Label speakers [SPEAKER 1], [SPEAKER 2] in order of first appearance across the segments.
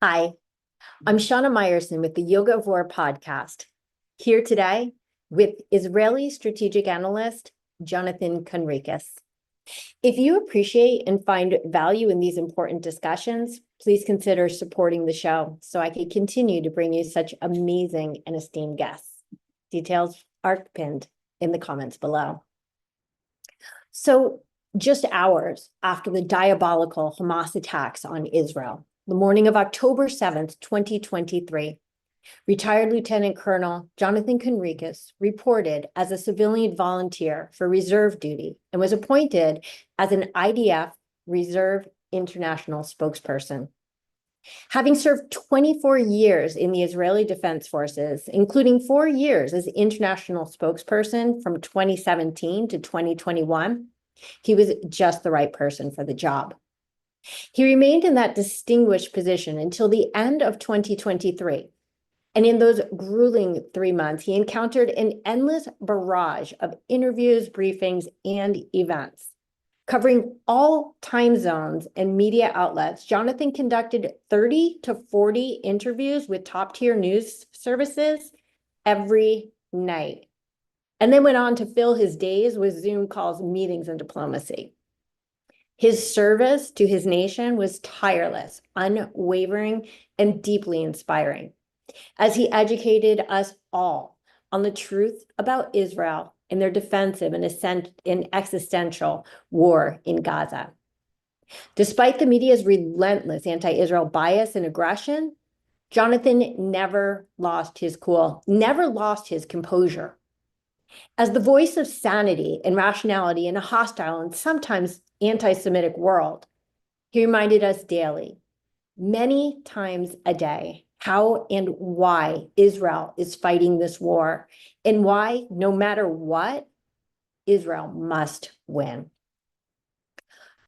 [SPEAKER 1] Hi, I'm Shana Meyerson with the Yoga of War podcast, here today with Israeli strategic analyst Jonathan Conricus. If you appreciate and find value in these important discussions, please consider supporting the show so I can continue to bring you such amazing and esteemed guests. Details are pinned in the comments below. So, just hours after the diabolical Hamas attacks on Israel, the morning of October 7th, 2023, retired Lieutenant Colonel Jonathan Conricus reported as a civilian volunteer for reserve duty and was appointed as an IDF Reserve International Spokesperson. Having served 24 years in the Israeli Defense Forces, including 4 years as international spokesperson from 2017 to 2021, he was just the right person for the job. He remained in that distinguished position until the end of 2023. And in those grueling 3 months, he encountered an endless barrage of interviews, briefings, and events. Covering all time zones and media outlets, Jonathan conducted 30 to 40 interviews with top-tier news services every night, and then went on to fill his days with Zoom calls, meetings, and diplomacy. His service to his nation was tireless, unwavering, and deeply inspiring, as he educated us all on the truth about Israel and their defensive and existential war in Gaza. Despite the media's relentless anti-Israel bias and aggression, Jonathan never lost his cool, never lost his composure. As the voice of sanity and rationality in a hostile and sometimes anti-Semitic world, he reminded us daily, many times a day, how and why Israel is fighting this war, and why, no matter what, Israel must win.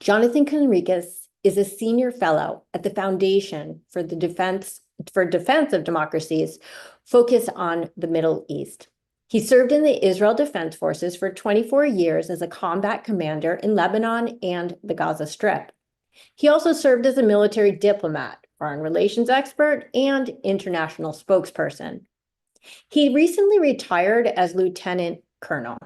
[SPEAKER 1] Jonathan Conricus is a senior fellow at the Foundation for Defense of Democracies, focused on the Middle East. He served in the Israel Defense Forces for 24 years as a combat commander in Lebanon and the Gaza Strip. He also served as a military diplomat, foreign relations expert, and international spokesperson. He recently retired as lieutenant colonel.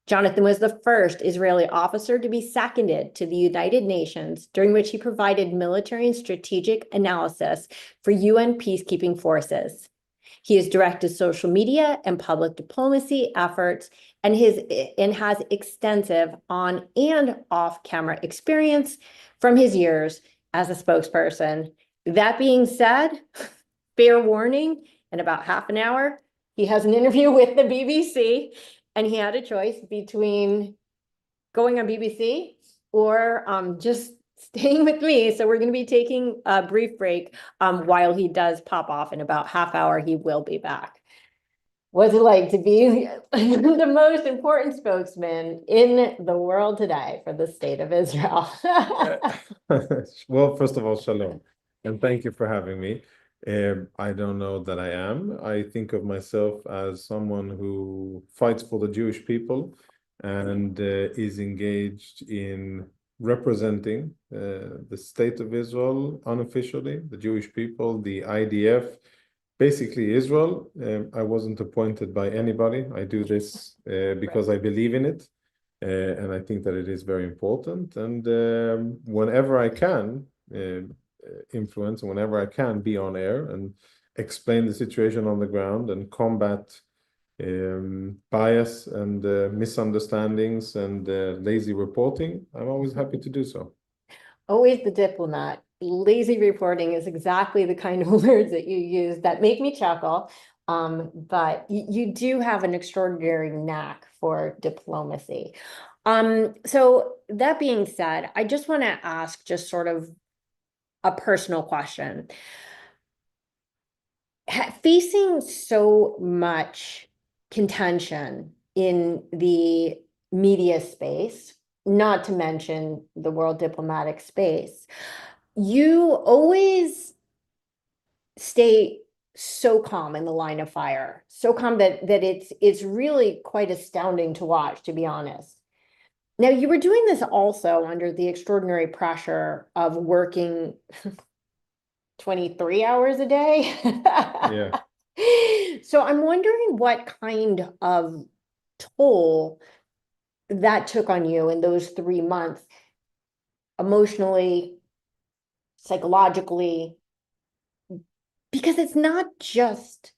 [SPEAKER 1] Jonathan was the first Israeli officer to be seconded to the United Nations, during which he provided military and strategic analysis for UN peacekeeping forces. He has directed social media and public diplomacy efforts and has extensive on and off-camera experience from his years as a spokesperson. That being said, fair warning, in about half an hour, he has an interview with the BBC, and he had a choice between going on BBC or just staying with me. So we're going to be taking a brief break while he does pop off. In about half hour, he will be back. What's it like to be the most important spokesman in the world today for the state of Israel?
[SPEAKER 2] Well, first of all, shalom, and thank you for having me. I don't know that I am. I think of myself as someone who fights for the Jewish people and is engaged in representing the state of Israel unofficially, the Jewish people, the IDF, basically Israel. I wasn't appointed by anybody. I do this because I believe in it, and I think that it is very important. And whenever I can influence, and whenever I can be on air and explain the situation on the ground and combat bias and misunderstandings and lazy reporting, I'm always happy to do so.
[SPEAKER 1] Always the diplomat. Lazy reporting is exactly the kind of words that you use that make me chuckle. But you do have an extraordinary knack for diplomacy. So that being said, I just want to ask just sort of a personal question. Facing so much contention in the media space, not to mention the world diplomatic space, you always stay so calm in the line of fire, so calm that it's really quite astounding to watch, to be honest. Now, you were doing this also under the extraordinary pressure of working 23 hours a day.
[SPEAKER 2] Yeah.
[SPEAKER 1] So I'm wondering what kind of toll that took on you in those 3 months, emotionally, psychologically, because it's not just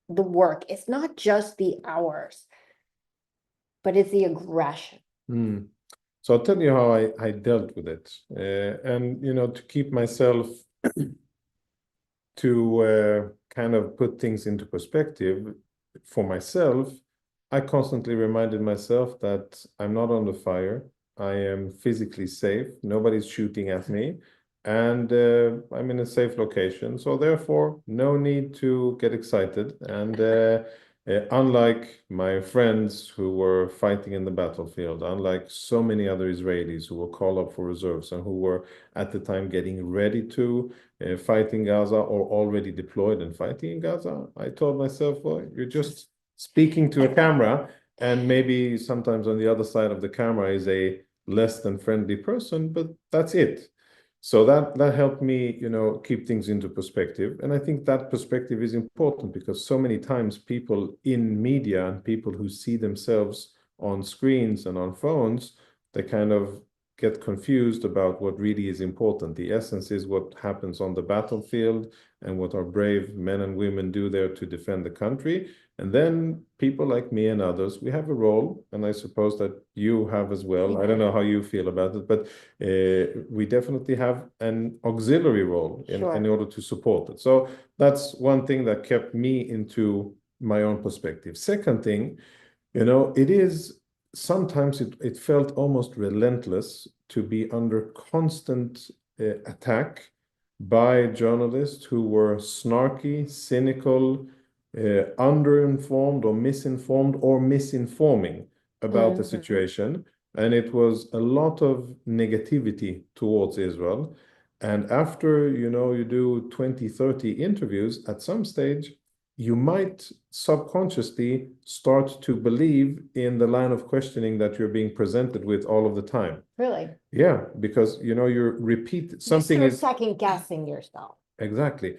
[SPEAKER 1] the work, it's not just the hours, but it's the aggression.
[SPEAKER 2] Mm. So I'll tell you how I dealt with it. And, to keep myself to kind of put things into perspective for myself, I constantly reminded myself that I'm not under fire. I am physically safe. Nobody's shooting at me. And I'm in a safe location. So therefore, no need to get excited. And unlike my friends who were fighting in the battlefield, unlike so many other Israelis who were called up for reserves and who were at the time getting ready to fight in Gaza or already deployed and fighting in Gaza, I told myself, well, you're just speaking to a camera, and maybe sometimes on the other side of the camera is a less than friendly person, but that's it. So that helped me, keep things into perspective. And I think that perspective is important because so many times people in media and people who see themselves on screens and on phones, they kind of get confused about what really is important. The essence is what happens on the battlefield and what our brave men and women do there to defend the country. And then people like me and others, we have a role, and I suppose that you have as well. I don't know how you feel about it, but we definitely have an auxiliary role in order to support it. So that's one thing that kept me into my own perspective. Second thing, it is sometimes it felt almost relentless to be under constant attack by journalists who were snarky, cynical, underinformed or misinforming about the situation. And it was a lot of negativity towards Israel. And after, you do 20, 30 interviews, at some stage, you might subconsciously start to believe in the line of questioning that you're being presented with all of the time.
[SPEAKER 1] Really?
[SPEAKER 2] Yeah, because you repeat something
[SPEAKER 1] You
[SPEAKER 2] is
[SPEAKER 1] start second guessing yourself.
[SPEAKER 2] exactly.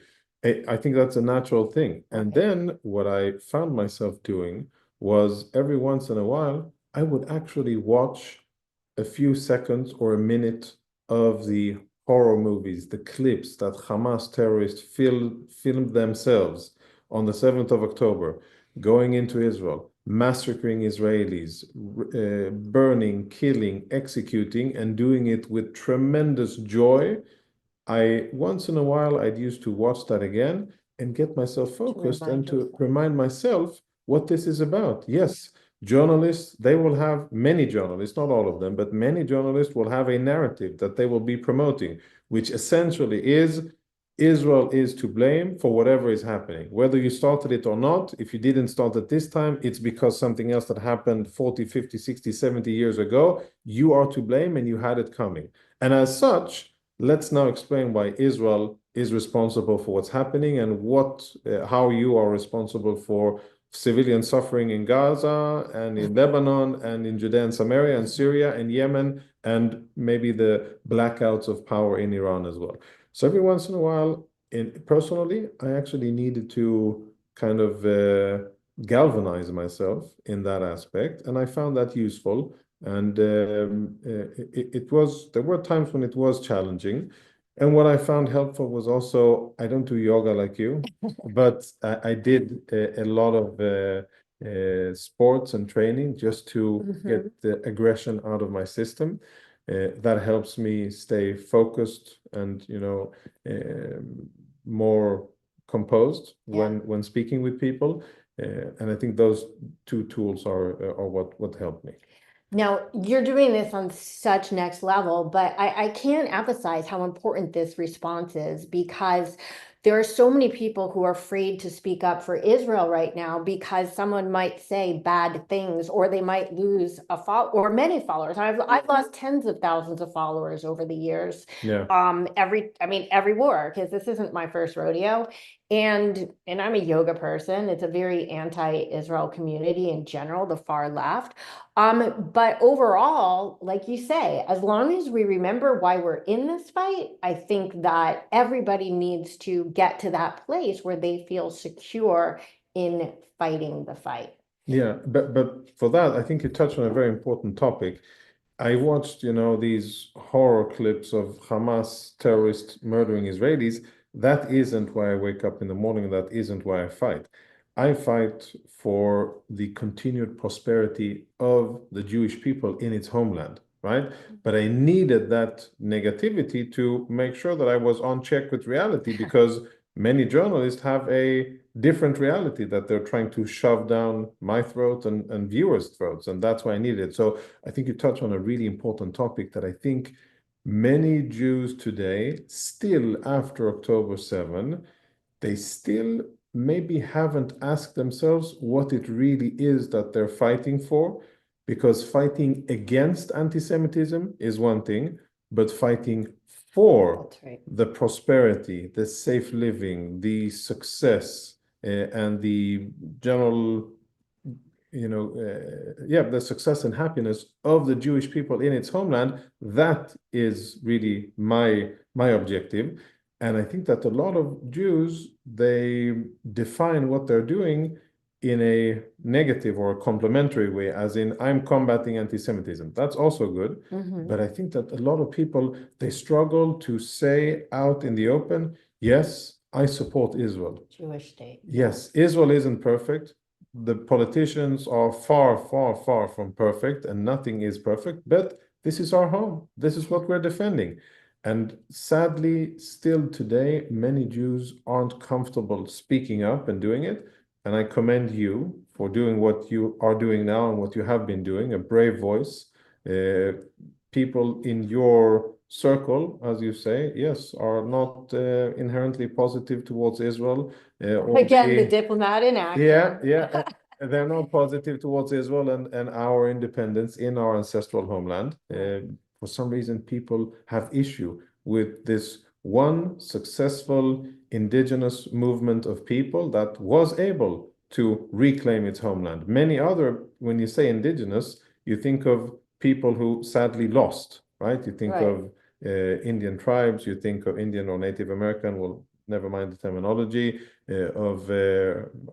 [SPEAKER 2] I think that's a natural thing. And then what I found myself doing was every once in a while, I would actually watch a few seconds or a minute of the horror movies, the clips that Hamas terrorists filmed themselves on the 7th of October, going into Israel, massacring Israelis, burning, killing, executing, and doing it with tremendous joy. Once in a while, I'd used to watch that again and get myself focused and to remind myself what this is about. Yes, journalists, many journalists, not all of them, but many journalists will have a narrative that they will be promoting, which essentially is Israel is to blame for whatever is happening. Whether you started it or not, if you didn't start it this time, it's because something else that happened 40, 50, 60, 70 years ago. You are to blame and you had it coming. And as such, let's now explain why Israel is responsible for what's happening and how you are responsible for civilian suffering in Gaza and in Lebanon and in Judea and Samaria and Syria and Yemen and maybe the blackouts of power in Iran as well. So every once in a while, personally, I actually needed to kind of galvanize myself in that aspect, and I found that useful. And there were times when it was challenging. And what I found helpful was also, I don't do yoga like you, but I did a lot of sports and training just to get the aggression out of my system. That helps me stay focused and, more composed when speaking with people. And I think those two tools are what helped me.
[SPEAKER 1] Now, you're doing this on such next level, but I can't emphasize how important this response is, because there are so many people who are afraid to speak up for Israel right now because someone might say bad things, or they might lose a or many followers. I've lost tens of thousands of followers over the years.
[SPEAKER 2] Yeah.
[SPEAKER 1] Every war, because this isn't my first rodeo. And I'm a yoga person. It's a very anti-Israel community in general, the far left. But overall, like you say, as long as we remember why we're in this fight, I think that everybody needs to get to that place where they feel secure in fighting the fight.
[SPEAKER 2] Yeah, but for that, I think you touched on a very important topic. I watched, these horror clips of Hamas terrorists murdering Israelis. That isn't why I wake up in the morning. That isn't why I fight. I fight for the continued prosperity of the Jewish people in its homeland, right? But I needed that negativity to make sure that I was on check with reality, because many journalists have a different reality that they're trying to shove down my throat and viewers' throats. And that's why I needed it. So I think you touched on a really important topic that I think many Jews today, still after October 7, they still maybe haven't asked themselves what it really is that they're fighting for, because fighting against anti-Semitism is one thing, but fighting for the prosperity, the safe living, the success, and the general, the success and happiness of the Jewish people in its homeland, that is really my objective. And I think that a lot of Jews, they define what they're doing in a negative or a complementary way, as in, I'm combating anti-Semitism. That's also good. But I think that a lot of people, they struggle to say out in the open, yes, I support Israel.
[SPEAKER 1] Jewish state.
[SPEAKER 2] Yes, Israel isn't perfect. The politicians are far, far, far from perfect, and nothing is perfect, but this is our home. This is what we're defending. And sadly, still today, many Jews aren't comfortable speaking up and doing it. And I commend you for doing what you are doing now and what you have been doing, a brave voice. People in your circle, as you say, yes, are not inherently positive towards Israel.
[SPEAKER 1] Again, the diplomat in action.
[SPEAKER 2] Yeah. They're not positive towards Israel and our independence in our ancestral homeland. For some reason, people have issue with this one successful indigenous movement of people that was able to reclaim its homeland. Many other, when you say indigenous, you think of people who sadly lost, right? You think of Indian tribes, you think of Indian or Native American, well, never mind the terminology, of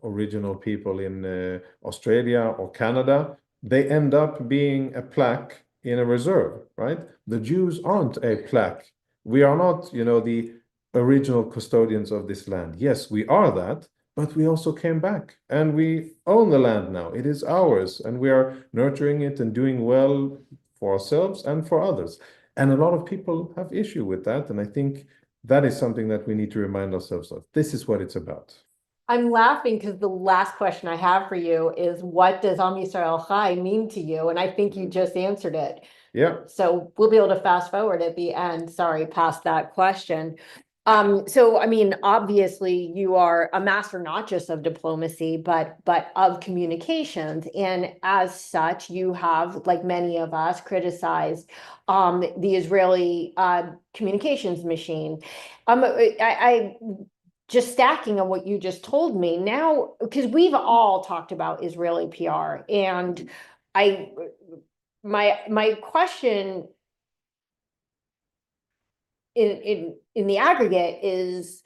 [SPEAKER 2] original people in Australia or Canada. They end up being a plaque in a reserve, right? The Jews aren't a plaque. We are not, the original custodians of this land. Yes, we are that, but we also came back and we own the land now. It is ours, and we are nurturing it and doing well for ourselves and for others. And a lot of people have issue with that. And I think that is something that we need to remind ourselves of. This is what it's about.
[SPEAKER 1] I'm laughing because the last question I have for you is, what does Am Yisrael Chai mean to you? And I think you just answered it.
[SPEAKER 2] Yeah.
[SPEAKER 1] So we'll be able to fast forward at the end. Sorry, past that question. So I mean, obviously you are a master not just of diplomacy, but of communications. And as such, you have, like many of us, criticized the Israeli communications machine. I just stacking on what you just told me now, because we've all talked about Israeli PR, and my question in the aggregate is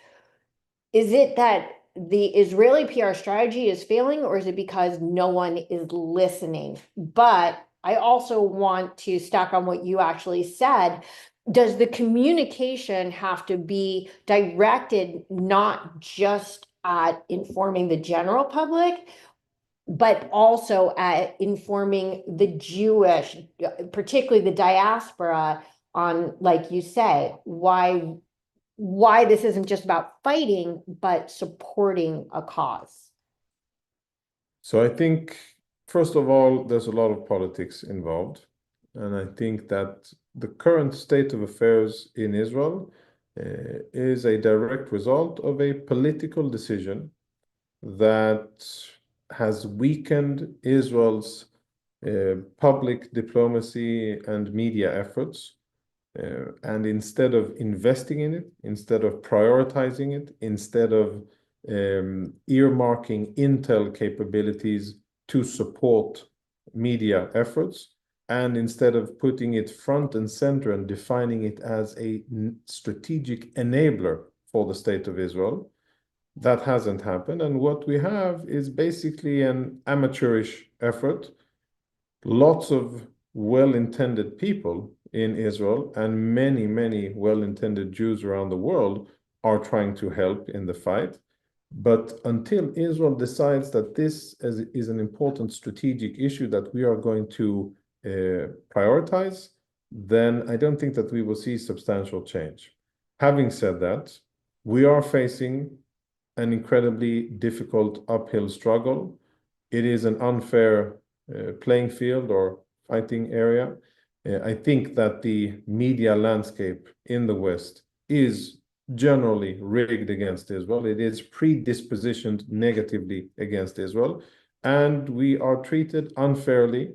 [SPEAKER 1] it that the Israeli PR strategy is failing, or is it because no one is listening? But I also want to stack on what you actually said. Does the communication have to be directed not just at informing the general public, but also at informing the Jewish, particularly the diaspora, on, like you say, why this isn't just about fighting, but supporting a cause?
[SPEAKER 2] So I think, first of all, there's a lot of politics involved. And I think that the current state of affairs in Israel is a direct result of a political decision that has weakened Israel's public diplomacy and media efforts. And instead of investing in it, instead of prioritizing it, instead of earmarking intel capabilities to support media efforts, and instead of putting it front and center and defining it as a strategic enabler for the state of Israel, that hasn't happened. And what we have is basically an amateurish effort. Lots of well-intended people in Israel and many, many well-intended Jews around the world are trying to help in the fight. But until Israel decides that this is an important strategic issue that we are going to prioritize, then I don't think that we will see substantial change. Having said that, we are facing an incredibly difficult uphill struggle. It is an unfair playing field or fighting area. I think that the media landscape in the West is generally rigged against Israel. It is predispositioned negatively against Israel, and we are treated unfairly,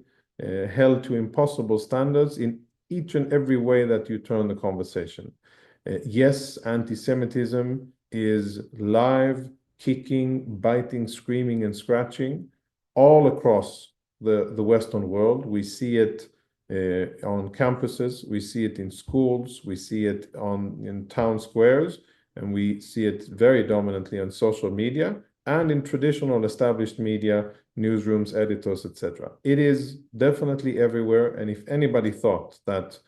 [SPEAKER 2] held to impossible standards in each and every way that you turn the conversation. Yes, anti-Semitism is live, kicking, biting, screaming, and scratching all across the Western world. We see it on campuses, we see it in schools, we see it in town squares, and we see it very dominantly on social media and in traditional established media, newsrooms, editors, etc. It is definitely everywhere, and if anybody thought that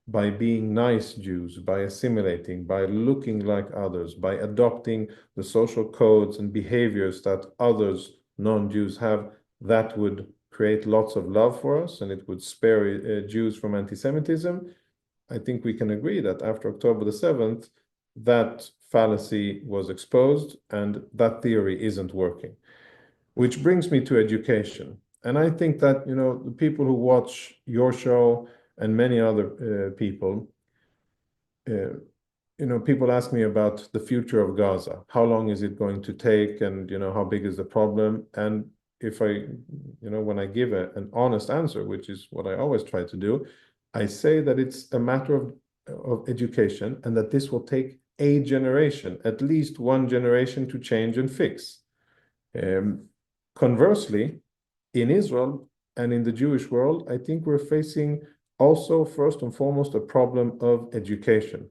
[SPEAKER 2] by being nice Jews, by assimilating, by looking like others, by adopting the social codes and behaviors that others, non-Jews, have, that would create lots of love for us and it would spare Jews from anti-Semitism, I think we can agree that after October the 7th, that fallacy was exposed and that theory isn't working. Which brings me to education. And I think that, the people who watch your show and many other people, people ask me about the future of Gaza. How long is it going to take? And, how big is the problem? And if when I give an honest answer, which is what I always try to do, I say that it's a matter of education and that this will take a generation, at least one generation, to change and fix. Conversely, in Israel and in the Jewish world, I think we're facing also, first and foremost, a problem of education.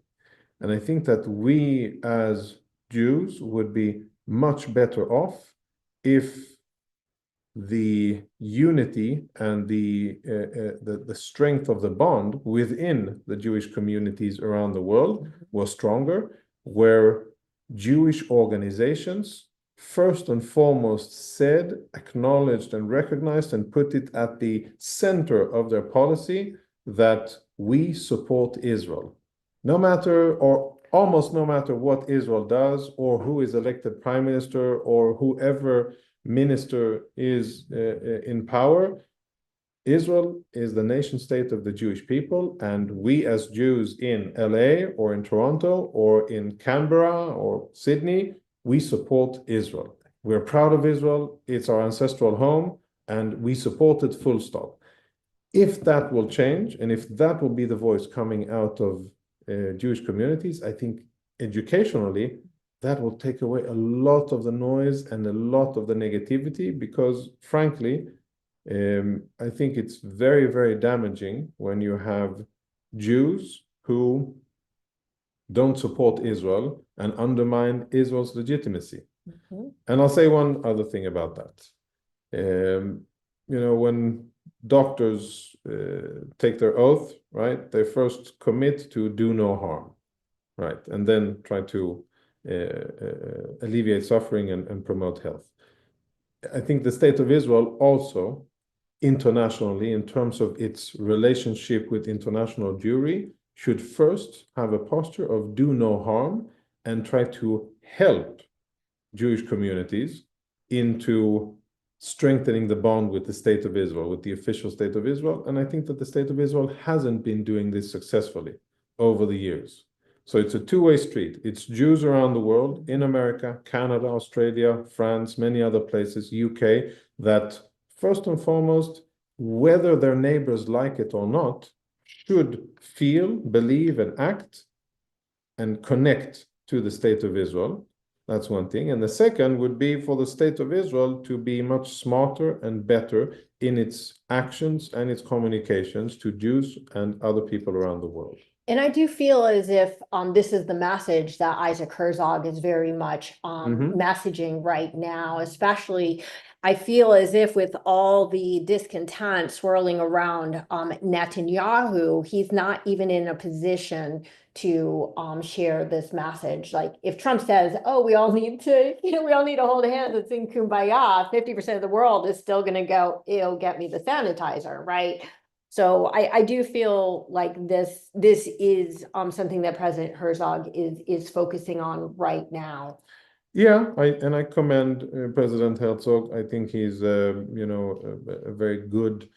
[SPEAKER 2] And I think that we as Jews would be much better off if the unity and the strength of the bond within the Jewish communities around the world was stronger, where Jewish organizations first and foremost said, acknowledged, and recognized and put it at the center of their policy that we support Israel. No matter, or almost no matter what Israel does, or who is elected prime minister, or whoever minister is in power, Israel is the nation state of the Jewish people, and we as Jews in LA or in Toronto or in Canberra or Sydney, we support Israel. We're proud of Israel. It's our ancestral home, and we support it full stop. If that will change, and if that will be the voice coming out of Jewish communities, I think educationally, that will take away a lot of the noise and a lot of the negativity, because frankly, I think it's very, very damaging when you have Jews who don't support Israel and undermine Israel's legitimacy. Mm-hmm. And I'll say one other thing about that. When doctors take their oath, right, they first commit to do no harm, right, and then try to alleviate suffering and promote health. I think the state of Israel also, internationally, in terms of its relationship with international Jewry, should first have a posture of do no harm and try to help Jewish communities into strengthening the bond with the state of Israel, with the official state of Israel. And I think that the state of Israel hasn't been doing this successfully over the years. So it's a two-way street. It's Jews around the world, in America, Canada, Australia, France, many other places, UK, that first and foremost, whether their neighbors like it or not, should feel, believe, and act and connect to the state of Israel. That's one thing. And the second would be for the state of Israel to be much smarter and better in its actions and its communications to Jews and other people around the world.
[SPEAKER 1] And I do feel as if this is the message that Isaac Herzog is very much messaging right now, especially I feel as if with all the discontent swirling around Netanyahu, he's not even in a position to share this message. Like if Trump says, oh, we all need to hold hands and sing Kumbaya, 50% of the world is still going to go, ew, get me the sanitizer, right? So I do feel like this is something that President Herzog is focusing on right now.
[SPEAKER 2] Yeah, I commend President Herzog. I think he's a very good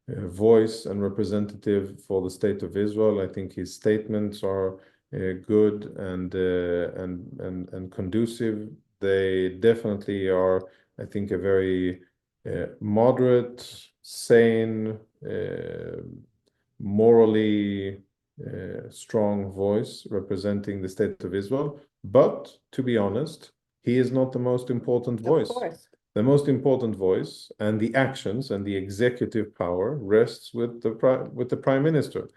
[SPEAKER 2] voice and representative for the state of Israel. I think his statements are good and conducive. They definitely are, I think, a very moderate, sane, morally strong voice representing the state of Israel. But to be honest, he is not the most important voice.
[SPEAKER 1] Of course.
[SPEAKER 2] The most important voice and the actions and the executive power rests with the prime minister.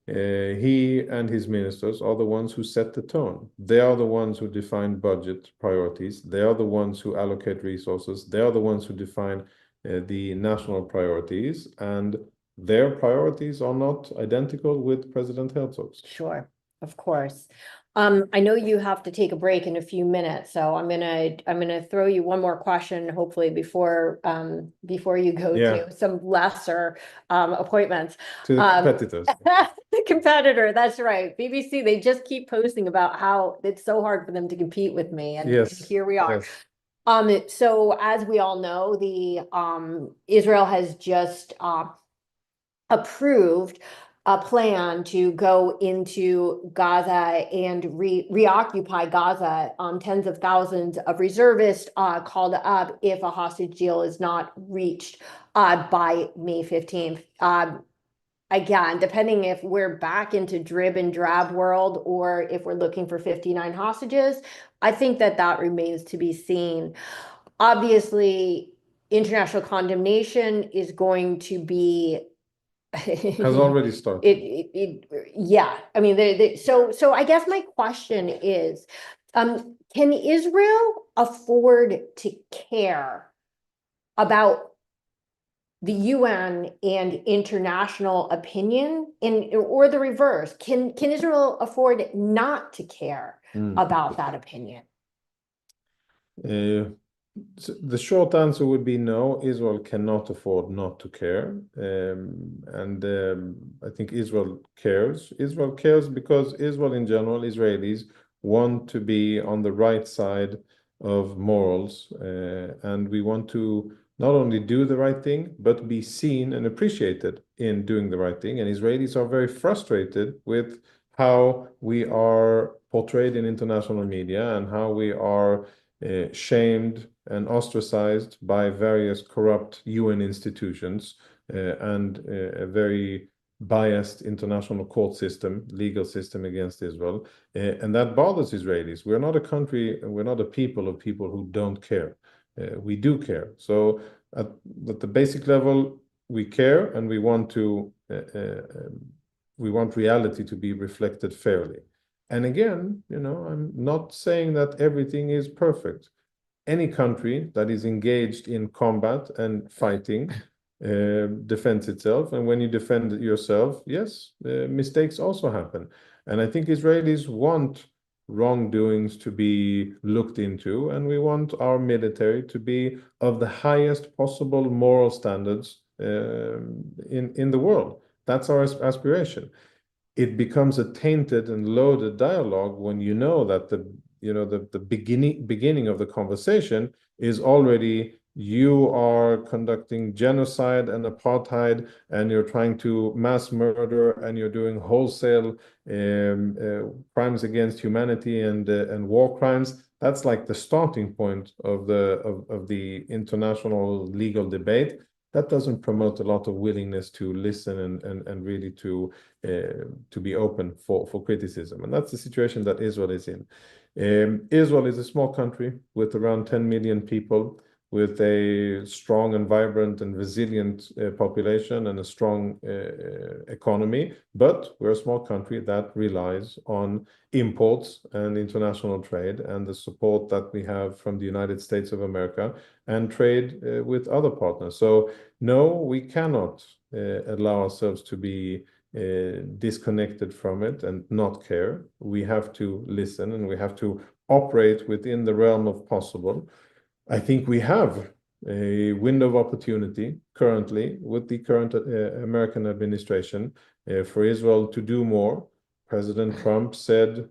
[SPEAKER 2] He and his ministers are the ones who set the tone. They are the ones who define budget priorities. They are the ones who allocate resources. They are the ones who define the national priorities, and their priorities are not identical with President Herzog's.
[SPEAKER 1] Sure, of course. I know you have to take a break in a few minutes, so I'm gonna throw you one more question, hopefully before you go to some lesser appointments.
[SPEAKER 2] To the competitors.
[SPEAKER 1] The competitor, that's right. BBC, they just keep posting about how it's so hard for them to compete with me, and here we are. Yes. So as we all know, the Israel has just approved a plan to go into Gaza and reoccupy Gaza. Tens of thousands of reservists called up if a hostage deal is not reached by May 15th. Again, depending if we're back into drib and drab world or if we're looking for 59 hostages, I think that remains to be seen. Obviously, international condemnation is going to be
[SPEAKER 2] has already started.
[SPEAKER 1] Yeah. I mean, so I guess my question is, can Israel afford to care about the UN and international opinion, or the reverse? Can Israel afford not to care about that opinion?
[SPEAKER 2] The short answer would be no. Israel cannot afford not to care, and I think Israel cares. Israel cares because Israel, in general, Israelis want to be on the right side of morals, and we want to not only do the right thing, but be seen and appreciated in doing the right thing. And Israelis are very frustrated with how we are portrayed in international media and how we are shamed and ostracized by various corrupt UN institutions and a very biased international court system, legal system against Israel. And that bothers Israelis. We're not a country, we're not a people of people who don't care. We do care. So at the basic level, we care, and we want reality to be reflected fairly. And again, I'm not saying that everything is perfect. Any country that is engaged in combat and fighting defends itself. And when you defend yourself, yes, mistakes also happen. And I think Israelis want wrongdoings to be looked into, and we want our military to be of the highest possible moral standards in the world. That's our aspiration. It becomes a tainted and loaded dialogue when you know that the beginning of the conversation is already you are conducting genocide and apartheid, and you're trying to mass murder, and you're doing wholesale crimes against humanity and war crimes. That's like the starting point of the international legal debate. That doesn't promote a lot of willingness to listen and really to be open for criticism. And that's the situation that Israel is in. Israel is a small country with around 10 million people, with a strong and vibrant and resilient population and a strong economy. But we're a small country that relies on imports and international trade and the support that we have from the United States of America and trade with other partners. So no, we cannot allow ourselves to be disconnected from it and not care. We have to listen, and we have to operate within the realm of possible. I think we have a window of opportunity currently with the current American administration for Israel to do more. President Trump said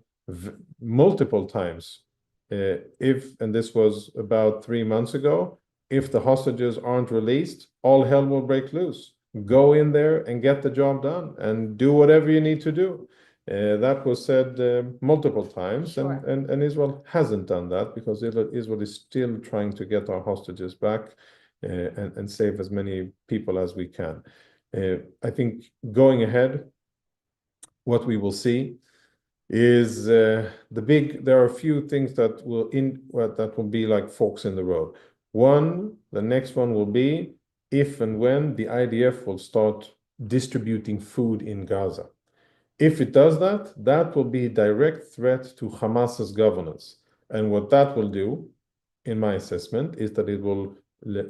[SPEAKER 2] multiple times, and this was about 3 months ago, if the hostages aren't released, all hell will break loose. Go in there and get the job done and do whatever you need to do. That was said multiple times,
[SPEAKER 1] Sure.
[SPEAKER 2] and Israel hasn't done that because Israel is still trying to get our hostages back and save as many people as we can. I think going ahead, what we will see is there are a few things that will be like forks in the road. The next one will be if and when the IDF will start distributing food in Gaza. If it does that, that will be a direct threat to Hamas's governance. And what that will do, in my assessment, is that it will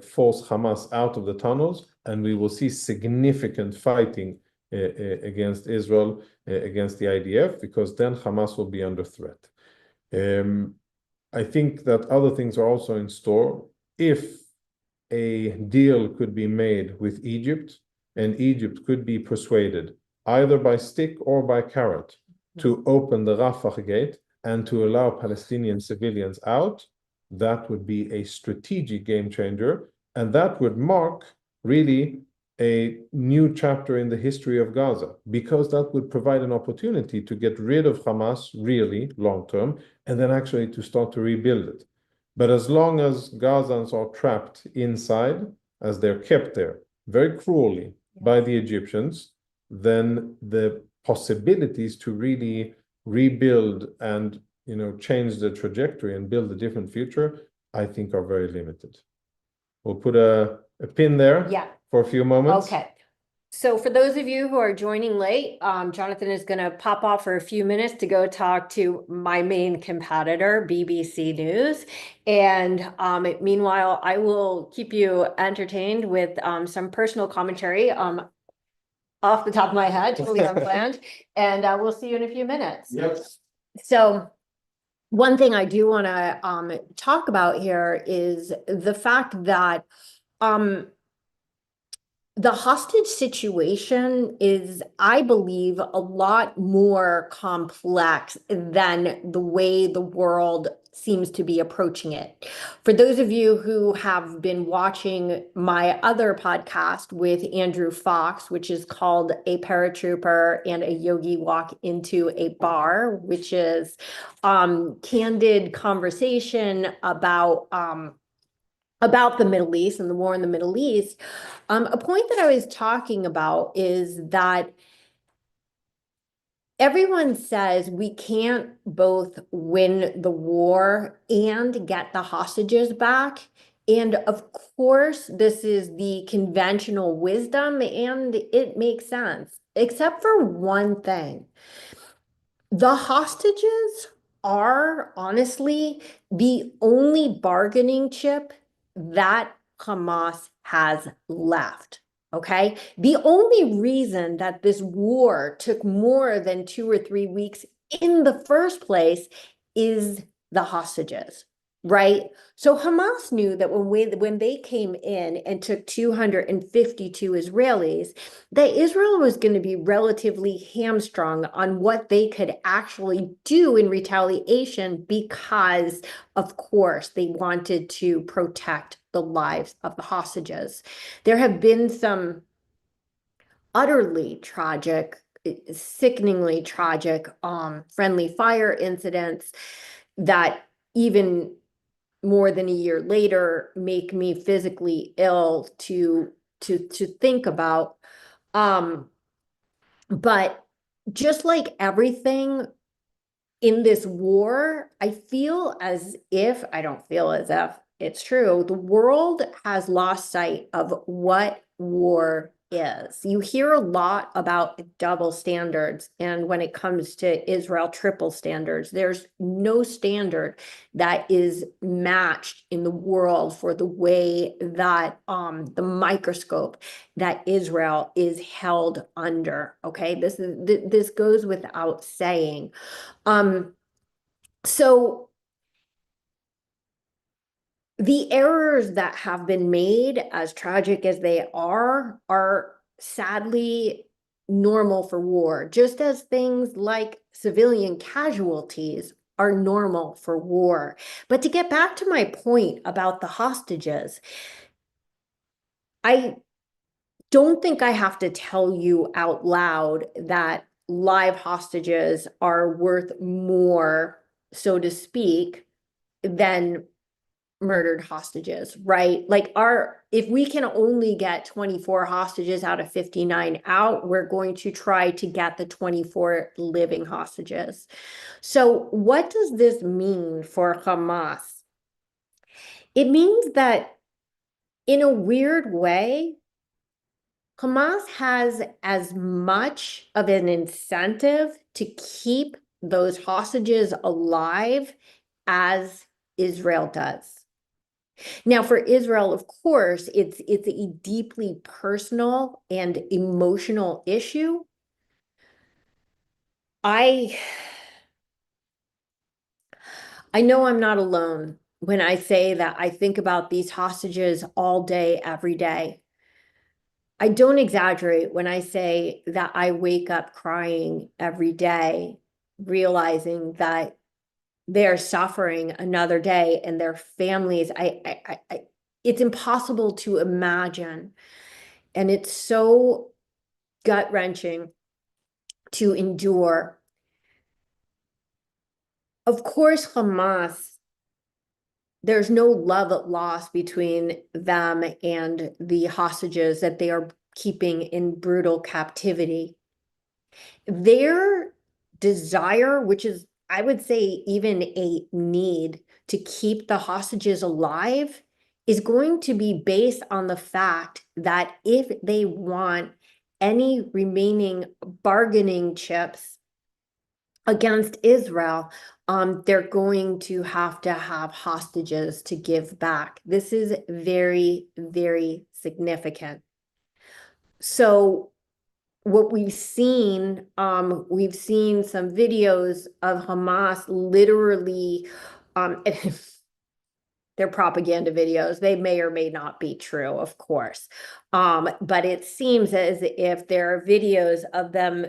[SPEAKER 2] force Hamas out of the tunnels, and we will see significant fighting against Israel, against the IDF, because then Hamas will be under threat. I think that other things are also in store. If a deal could be made with Egypt, and Egypt could be persuaded, either by stick or by carrot, to open the Rafah gate and to allow Palestinian civilians out, that would be a strategic game changer. And that would mark really a new chapter in the history of Gaza, because that would provide an opportunity to get rid of Hamas really long term, and then actually to start to rebuild it. But as long as Gazans are trapped inside, as they're kept there very cruelly by the Egyptians, then the possibilities to really rebuild and change the trajectory and build a different future, I think, are very limited. We'll put a pin there for a few moments.
[SPEAKER 1] Okay. So for those of you who are joining late, Jonathan is going to pop off for a few minutes to go talk to my main competitor, BBC News. And meanwhile, I will keep you entertained with some personal commentary off the top of my head, totally unplanned. And we'll see you in a few minutes.
[SPEAKER 2] Yes.
[SPEAKER 1] So one thing I do want to talk about here is the fact that the hostage situation is, I believe, a lot more complex than the way the world seems to be approaching it. For those of you who have been watching my other podcast with Andrew Fox, which is called A Paratrooper and a Yogi Walk into a Bar, which is candid conversation about the Middle East and the war in the Middle East, a point that I was talking about is that everyone says we can't both win the war and get the hostages back. And of course, this is the conventional wisdom, and it makes sense, except for one thing. The hostages are honestly the only bargaining chip that Hamas has left. Okay. The only reason that this war took more than 2 or 3 weeks in the first place is the hostages. right? So Hamas knew that when they came in and took 252 Israelis, that Israel was going to be relatively hamstrung on what they could actually do in retaliation because, of course, they wanted to protect the lives of the hostages. There have been some utterly tragic, sickeningly tragic friendly fire incidents that even more than a year later make me physically ill to think about. But just like everything in this war, I feel as if, I don't feel as if it's true, the world has lost sight of what war is. You hear a lot about double standards, and when it comes to Israel, triple standards. There's no standard that is matched in the world for the way that the microscope that Israel is held under. Okay, this goes without saying. So the errors that have been made, as tragic as they are sadly normal for war, just as things like civilian casualties are normal for war. But to get back to my point about the hostages, I don't think I have to tell you out loud that live hostages are worth more, so to speak, than murdered hostages, right? Like if we can only get 24 hostages out of 59 out, we're going to try to get the 24 living hostages. So what does this mean for Hamas? It means that in a weird way, Hamas has as much of an incentive to keep those hostages alive as Israel does. Now, for Israel, of course, it's a deeply personal and emotional issue. I know I'm not alone when I say that I think about these hostages all day, every day. I don't exaggerate when I say that I wake up crying every day, realizing that they're suffering another day and their families. It's impossible to imagine. And it's so gut-wrenching to endure. Of course, Hamas, there's no love lost between them and the hostages that they are keeping in brutal captivity. Their desire, which is, I would say, even a need to keep the hostages alive, is going to be based on the fact that if they want any remaining bargaining chips against Israel, they're going to have hostages to give back. This is very, very significant. So what we've seen some videos of Hamas literally, they're propaganda videos. They may or may not be true, of course. But it seems as if there are videos of them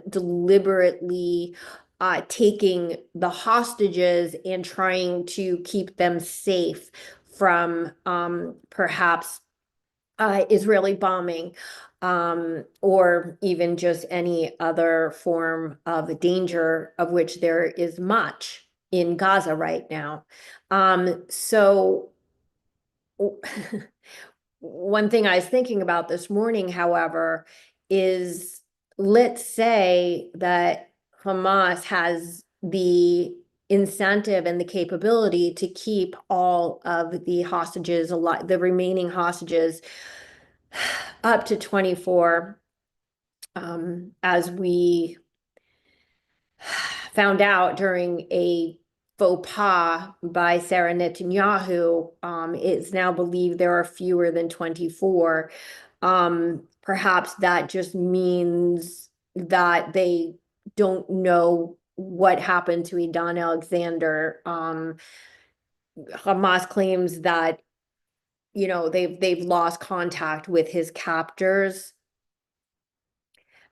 [SPEAKER 1] deliberately taking the hostages and trying to keep them safe from perhaps Israeli bombing, or even just any other form of danger, of which there is much in Gaza right now. So one thing I was thinking about this morning, however, is let's say that Hamas has the incentive and the capability to keep all of the hostages alive, the remaining hostages, up to 24, as we found out during a faux pas by Sarah Netanyahu. It's now believed there are fewer than 24. Perhaps that just means that they don't know what happened to Idan Alexander. Hamas claims that, they've lost contact with his captors.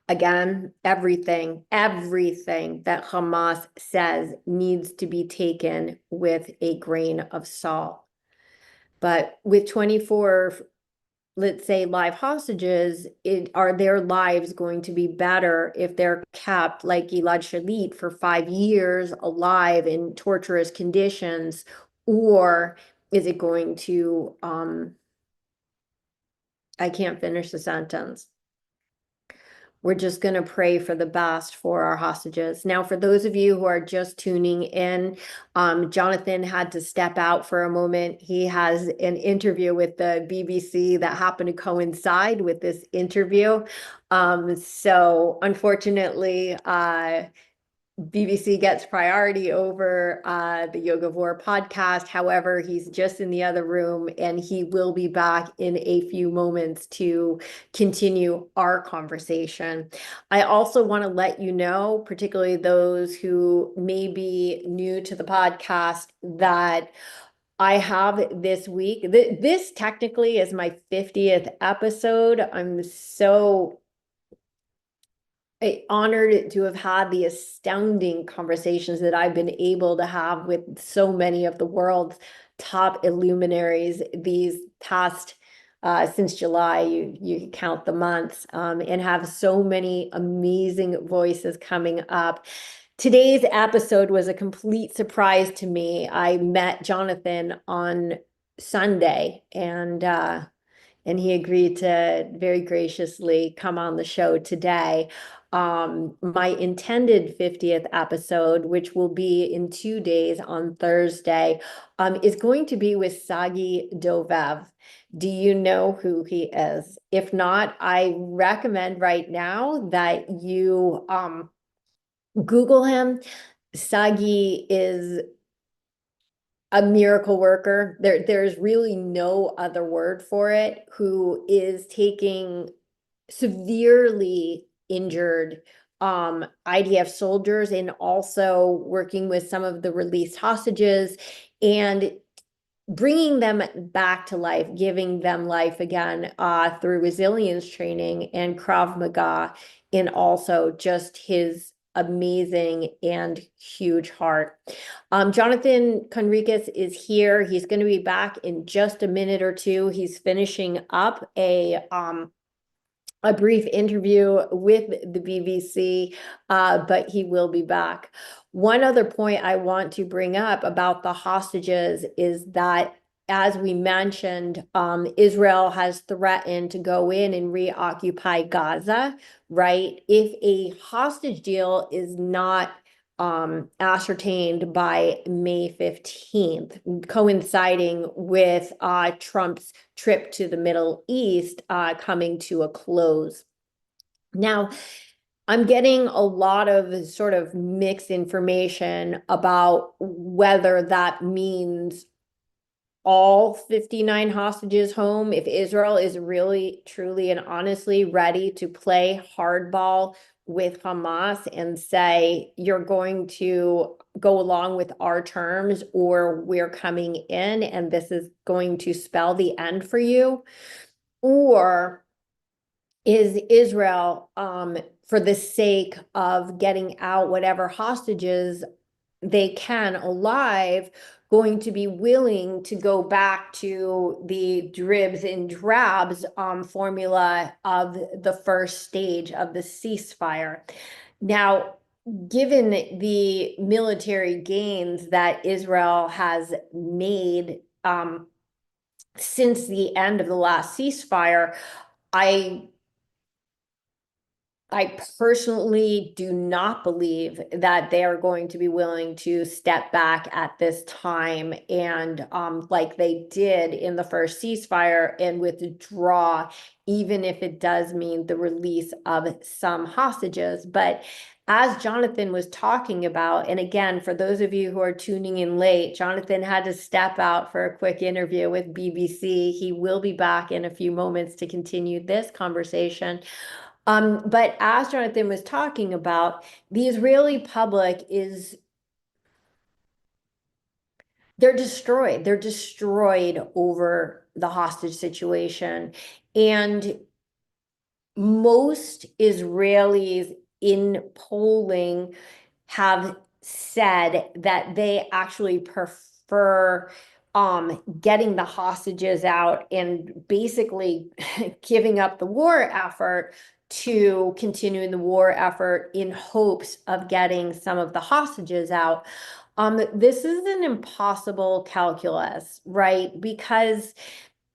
[SPEAKER 1] Again, everything that Hamas says needs to be taken with a grain of salt. But with 24, let's say, live hostages, are their lives going to be better if they're kept like Gilad Shalit for 5 years alive in torturous conditions? Or is it going to, I can't finish the sentence. We're just going to pray for the best for our hostages. Now, for those of you who are just tuning in, Jonathan had to step out for a moment. He has an interview with the BBC that happened to coincide with this interview. So unfortunately, BBC gets priority over the Yoga Vor podcast. However, he's just in the other room and he will be back in a few moments to continue our conversation. I also want to let you know, particularly those who may be new to the podcast, that I have this week, this technically is my 50th episode. I'm so honored to have had the astounding conversations that I've been able to have with so many of the world's top illuminaries these past since July, you count the months, and have so many amazing voices coming up. Today's episode was a complete surprise to me. I met Jonathan on Sunday, and he agreed to very graciously come on the show today. My intended 50th episode, which will be in 2 days on Thursday, is going to be with Sagi Dovev. Do you know who he is? If not, I recommend right now that you Google him. Sagi is a miracle worker. There's really no other word for it, who is taking severely injured IDF soldiers and also working with some of the released hostages and bringing them back to life, giving them life again through resilience training and Krav Maga, and also just his amazing and huge heart. Jonathan Conricus is here. He's going to be back in just a minute or two. He's finishing up a brief interview with the BBC, but he will be back. One other point I want to bring up about the hostages is that, as we mentioned, Israel has threatened to go in and reoccupy Gaza, right? If a hostage deal is not ascertained by May 15th, coinciding with Trump's trip to the Middle East coming to a close. Now, I'm getting a lot of sort of mixed information about whether that means all 59 hostages home, if Israel is really, truly, and honestly ready to play hardball with Hamas and say, you're going to go along with our terms or we're coming in and this is going to spell the end for you? Or is Israel, for the sake of getting out whatever hostages they can alive, going to be willing to go back to the dribs and drabs formula of the first stage of the ceasefire? Now, given the military gains that Israel has made since the end of the last ceasefire, I personally do not believe that they are going to be willing to step back at this time and like they did in the first ceasefire and withdraw, even if it does mean the release of some hostages. But as Jonathan was talking about, and again, for those of you who are tuning in late, Jonathan had to step out for a quick interview with BBC. He will be back in a few moments to continue this conversation. But as Jonathan was talking about, the Israeli public is They're destroyed. They're destroyed over the hostage situation. And most Israelis in polling have said that they actually prefer getting the hostages out and basically giving up the war effort to continuing the war effort in hopes of getting some of the hostages out. This is an impossible calculus, right? Because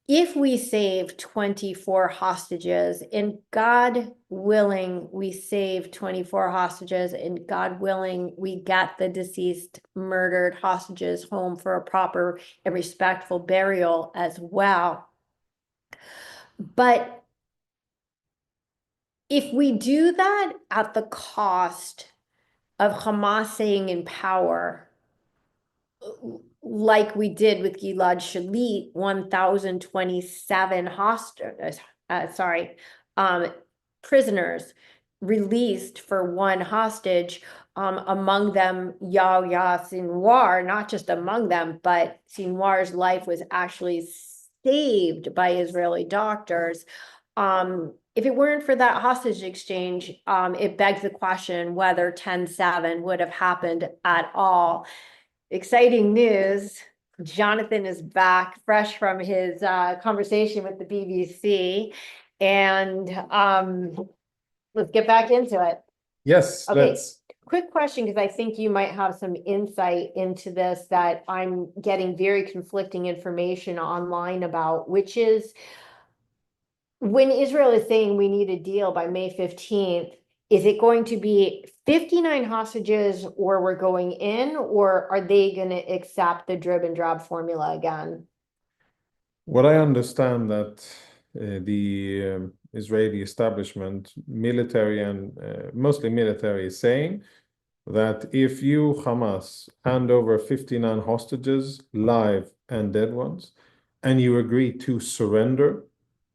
[SPEAKER 1] if we save 24 hostages, and God willing, we save 24 hostages, and God willing, we get the deceased murdered hostages home for a proper and respectful burial as well. But if we do that at the cost of Hamas staying in power, like we did with Gilad Shalit, 1,027 prisoners released for one hostage, among them Yahya Sinwar, not just among them, but Sinwar's life was actually saved by Israeli doctors. If it weren't for that hostage exchange, it begs the question whether 10/7 would have happened at all. Exciting news. Jonathan is back, fresh from his conversation with the BBC. And let's get back into it.
[SPEAKER 2] Yes,
[SPEAKER 1] Okay.
[SPEAKER 2] let's.
[SPEAKER 1] Quick question, because I think you might have some insight into this that I'm getting very conflicting information online about, which is when Israel is saying we need a deal by May 15th, is it going to be 59 hostages or we're going in, or are they going to accept the drib and drab formula again?
[SPEAKER 2] What I understand that the Israeli establishment, military and mostly military, is saying that if you, Hamas, hand over 59 hostages, live and dead ones, and you agree to surrender,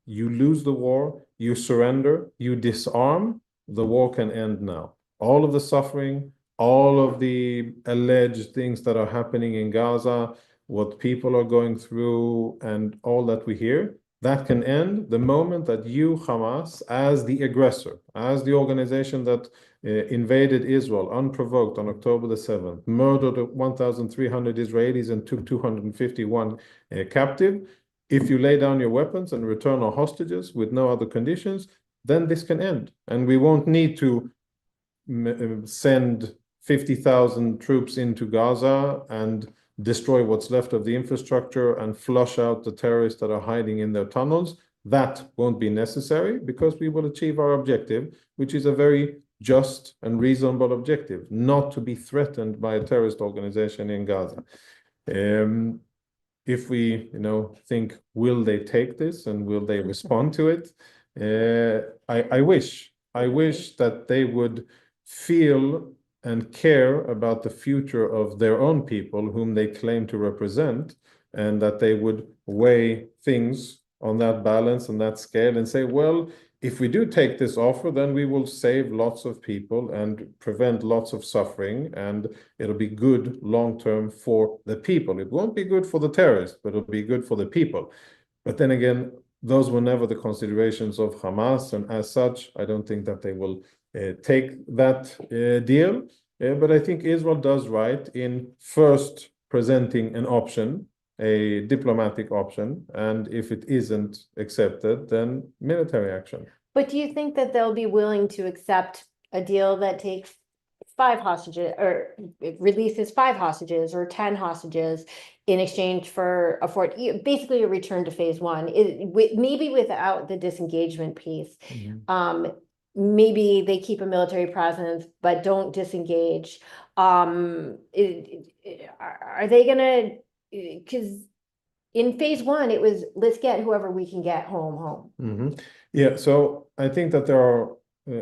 [SPEAKER 2] you lose the war, you surrender, you disarm, the war can end now. All of the suffering, all of the alleged things that are happening in Gaza, what people are going through, and all that we hear, that can end the moment that you, Hamas, as the aggressor, as the organization that invaded Israel unprovoked on October the 7th, murdered 1,300 Israelis and took 251 captive. If you lay down your weapons and return our hostages with no other conditions, then this can end. And we won't need to send 50,000 troops into Gaza and destroy what's left of the infrastructure and flush out the terrorists that are hiding in their tunnels. That won't be necessary because we will achieve our objective, which is a very just and reasonable objective, not to be threatened by a terrorist organization in Gaza. If we, think, will they take this and will they respond to it? I wish that they would feel and care about the future of their own people whom they claim to represent, and that they would weigh things on that balance and that scale and say, well, if we do take this offer, then we will save lots of people and prevent lots of suffering, and it'll be good long-term for the people. It won't be good for the terrorists, but it'll be good for the people. But then again, those were never the considerations of Hamas, and as such, I don't think that they will take that deal. But I think Israel does right in first presenting an option, a diplomatic option, and if it isn't accepted, then military action.
[SPEAKER 1] But do you think that they'll be willing to accept a deal that takes 5 hostages, or releases 5 hostages or 10 hostages in exchange for basically a return to phase 1, maybe without the disengagement piece? Maybe they keep a military presence but don't disengage. Are they gonna, because in phase 1 it was let's get whoever we can get home.
[SPEAKER 2] Yeah, so I think that there are,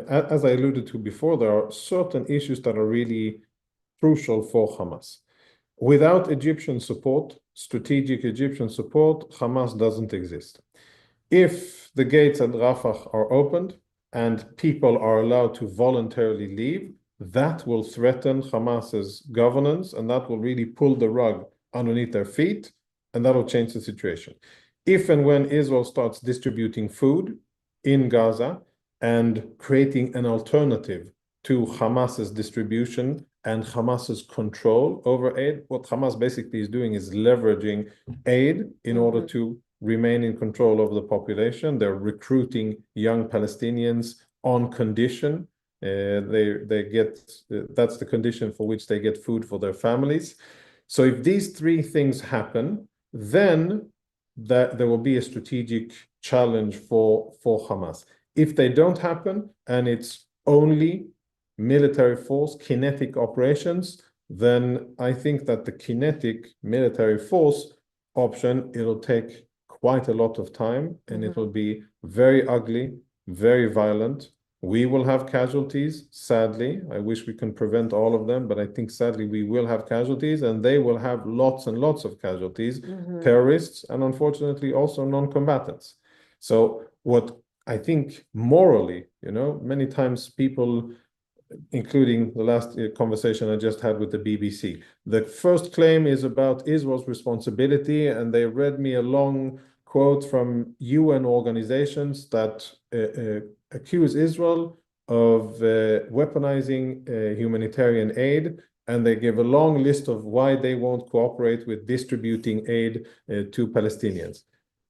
[SPEAKER 2] as I alluded to before, there are certain issues that are really crucial for Hamas. Without Egyptian support, strategic Egyptian support, Hamas doesn't exist. If the gates at Rafah are opened and people are allowed to voluntarily leave, that will threaten Hamas's governance, and that will really pull the rug underneath their feet, and that'll change the situation. If and when Israel starts distributing food in Gaza and creating an alternative to Hamas's distribution and Hamas's control over aid, what Hamas basically is doing is leveraging aid in order to remain in control of the population. They're recruiting young Palestinians on condition. They get that's the condition for which they get food for their families. So if these three things happen, then there will be a strategic challenge for Hamas. If they don't happen and it's only military force, kinetic operations, then I think that the kinetic military force option, it'll take quite a lot of time and it will be very ugly, very violent. We will have casualties, sadly. I wish we can prevent all of them, but I think sadly we will have casualties and they will have lots and lots of casualties, terrorists, and unfortunately also non-combatants. So what I think morally, many times people, including the last conversation I just had with the BBC, the first claim is about Israel's responsibility, and they read me a long quote from UN organizations that accuse Israel of weaponizing humanitarian aid, and they give a long list of why they won't cooperate with distributing aid to Palestinians.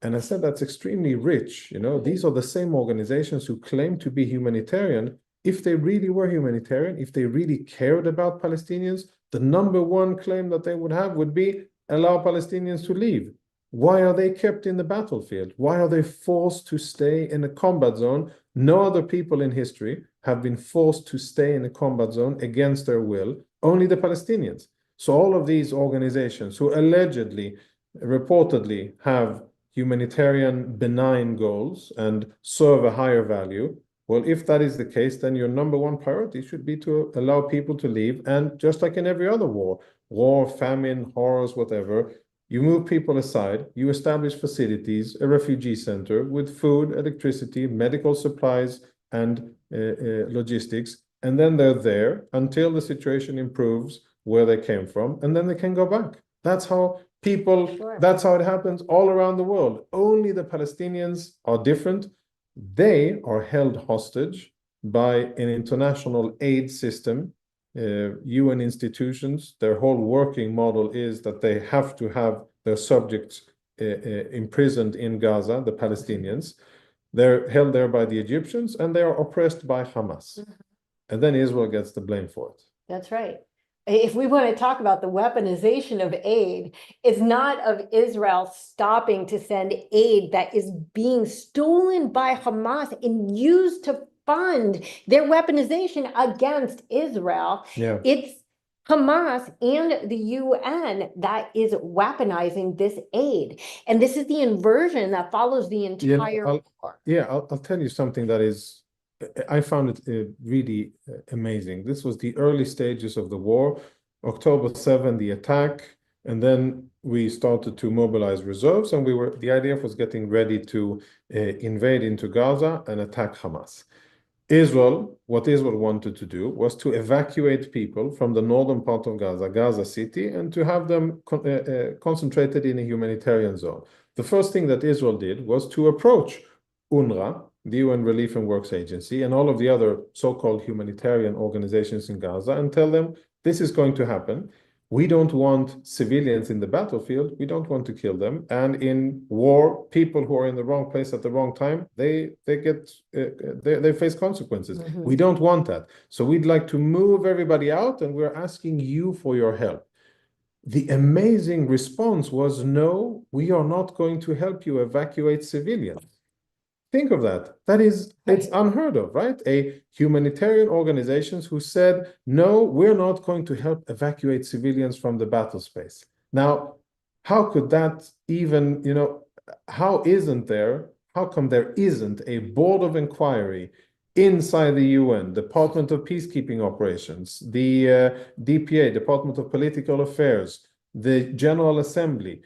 [SPEAKER 2] And I said that's extremely rich. These are the same organizations who claim to be humanitarian. If they really were humanitarian, if they really cared about Palestinians, the number one claim that they would have would be allow Palestinians to leave. Why are they kept in the battlefield? Why are they forced to stay in a combat zone? No other people in history have been forced to stay in a combat zone against their will, only the Palestinians. So all of these organizations who allegedly, reportedly have humanitarian benign goals and serve a higher value, well, if that is the case, then your number one priority should be to allow people to leave. And just like in every other war, famine, horrors, whatever, you move people aside, you establish facilities, a refugee center with food, electricity, medical supplies, and logistics. And then they're there until the situation improves where they came from, and then they can go back. That's how that's how it happens all around the world. Only the Palestinians are different. They are held hostage by an international aid system, UN institutions. Their whole working model is that they have to have their subjects imprisoned in Gaza, the Palestinians. They're held there by the Egyptians, and they are oppressed by Hamas. And then Israel gets the blame for it.
[SPEAKER 1] That's right. If we want to talk about the weaponization of aid, it's not of Israel stopping to send aid that is being stolen by Hamas and used to fund their weaponization against Israel.
[SPEAKER 2] Yeah.
[SPEAKER 1] It's Hamas and the UN that is weaponizing this aid. And this is the inversion that follows the entire war.
[SPEAKER 2] I'll tell you something that is, I found it really amazing. This was the early stages of the war, October 7, the attack, and then we started to mobilize reserves, and the IDF was getting ready to invade into Gaza and attack Hamas. What Israel wanted to do was to evacuate people from the northern part of Gaza, Gaza City, and to have them concentrated in a humanitarian zone. The first thing that Israel did was to approach UNRWA, the UN Relief and Works Agency, and all of the other so-called humanitarian organizations in Gaza, and tell them this is going to happen. We don't want civilians in the battlefield. We don't want to kill them. And in war, people who are in the wrong place at the wrong time, they face consequences. We don't want that. So we'd like to move everybody out, and we're asking you for your help. The amazing response was, no, we are not going to help you evacuate civilians. Think of that. It's unheard of, right? A humanitarian organizations who said, no, we're not going to help evacuate civilians from the battle space. Now, how could that even, how come there isn't a board of inquiry inside the UN, Department of Peacekeeping Operations, the DPA, Department of Political Affairs, the General Assembly,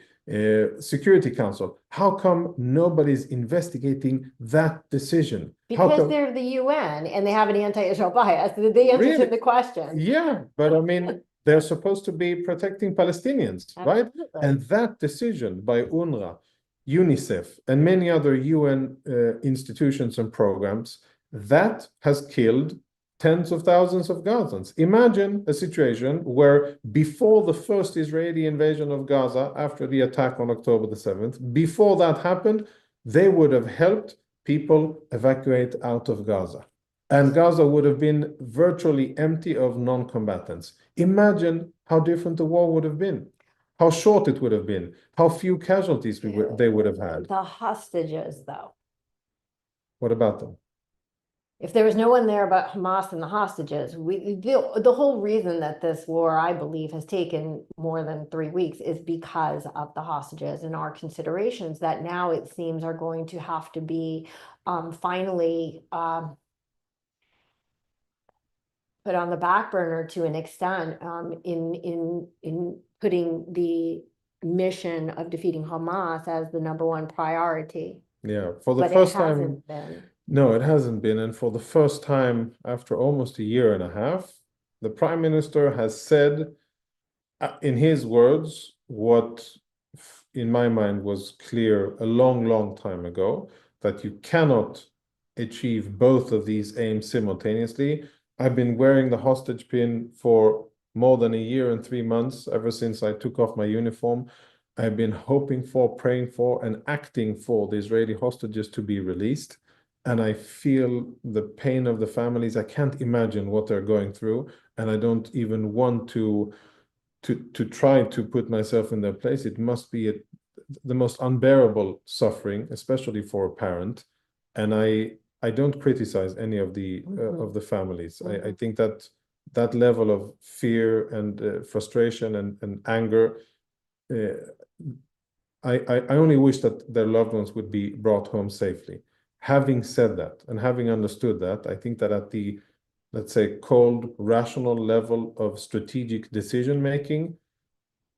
[SPEAKER 2] Security Council? How come nobody's investigating that decision?
[SPEAKER 1] Because they're the UN and they have an anti-Israel bias. The answer to the question.
[SPEAKER 2] Yeah, but I mean, They're supposed to be protecting Palestinians, right?
[SPEAKER 1] Absolutely.
[SPEAKER 2] And that decision by UNRWA, UNICEF, and many other UN institutions and programs, that has killed tens of thousands of Gazans. Imagine a situation where before the first Israeli invasion of Gaza, after the attack on October the 7th, before that happened, they would have helped people evacuate out of Gaza. And Gaza would have been virtually empty of non-combatants. Imagine how different the war would have been, how short it would have been, how few casualties they would have had.
[SPEAKER 1] The hostages, though.
[SPEAKER 2] What about them?
[SPEAKER 1] If there was no one there but Hamas and the hostages, the whole reason that this war, I believe, has taken more than 3 weeks is because of the hostages and our considerations that now it seems are going to have to be finally put on the back burner to an extent in putting the mission of defeating Hamas as the #1 priority.
[SPEAKER 2] Yeah, for the
[SPEAKER 1] But
[SPEAKER 2] first
[SPEAKER 1] it
[SPEAKER 2] time.
[SPEAKER 1] hasn't been.
[SPEAKER 2] No, it hasn't been. And for the first time after almost a year and a half, the Prime Minister has said, in his words, what in my mind was clear a long, long time ago, that you cannot achieve both of these aims simultaneously. I've been wearing the hostage pin for more than a year and 3 months, ever since I took off my uniform. I've been hoping for, praying for, and acting for the Israeli hostages to be released. And I feel the pain of the families. I can't imagine what they're going through, and I don't even want to try to put myself in their place. It must be the most unbearable suffering, especially for a parent. And I don't criticize any of the families. I think that that level of fear and frustration and anger, I only wish that their loved ones would be brought home safely. Having said that, and having understood that, I think that at the, let's say, cold, rational level of strategic decision-making,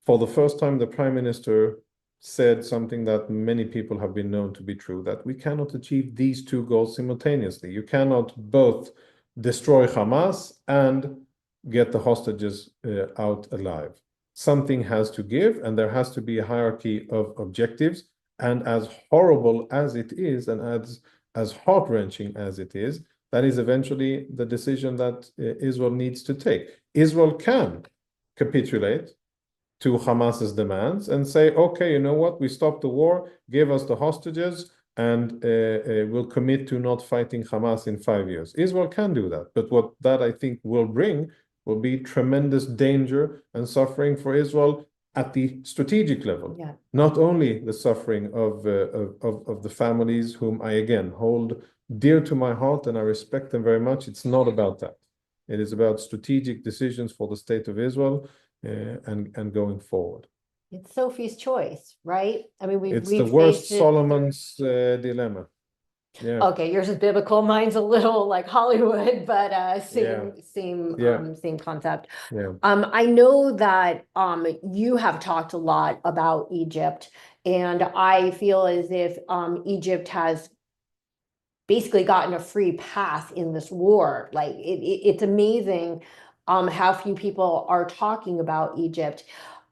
[SPEAKER 2] for the first time, the Prime Minister said something that many people have been known to be true, that we cannot achieve these two goals simultaneously. You cannot both destroy Hamas and get the hostages out alive. Something has to give, and there has to be a hierarchy of objectives. And as horrible as it is, and as heart-wrenching as it is, that is eventually the decision that Israel needs to take. Israel can capitulate to Hamas's demands and say, okay, you know what, we stopped the war, give us the hostages, and we'll commit to not fighting Hamas in 5 years. Israel can do that, but what that I think will bring will be tremendous danger and suffering for Israel at the strategic level.
[SPEAKER 1] Yeah.
[SPEAKER 2] Not only the suffering of the families whom I again hold dear to my heart and I respect them very much. It's not about that. It is about strategic decisions for the state of Israel and going forward.
[SPEAKER 1] It's Sophie's choice, right? I mean,
[SPEAKER 2] It's
[SPEAKER 1] we've
[SPEAKER 2] the worst
[SPEAKER 1] faced it.
[SPEAKER 2] Solomon's dilemma. Yeah.
[SPEAKER 1] Okay, yours is biblical, mine's a little like Hollywood, but same concept.
[SPEAKER 2] Yeah.
[SPEAKER 1] I know that you have talked a lot about Egypt, and I feel as if Egypt has basically gotten a free pass in this war. Like it's amazing how few people are talking about Egypt.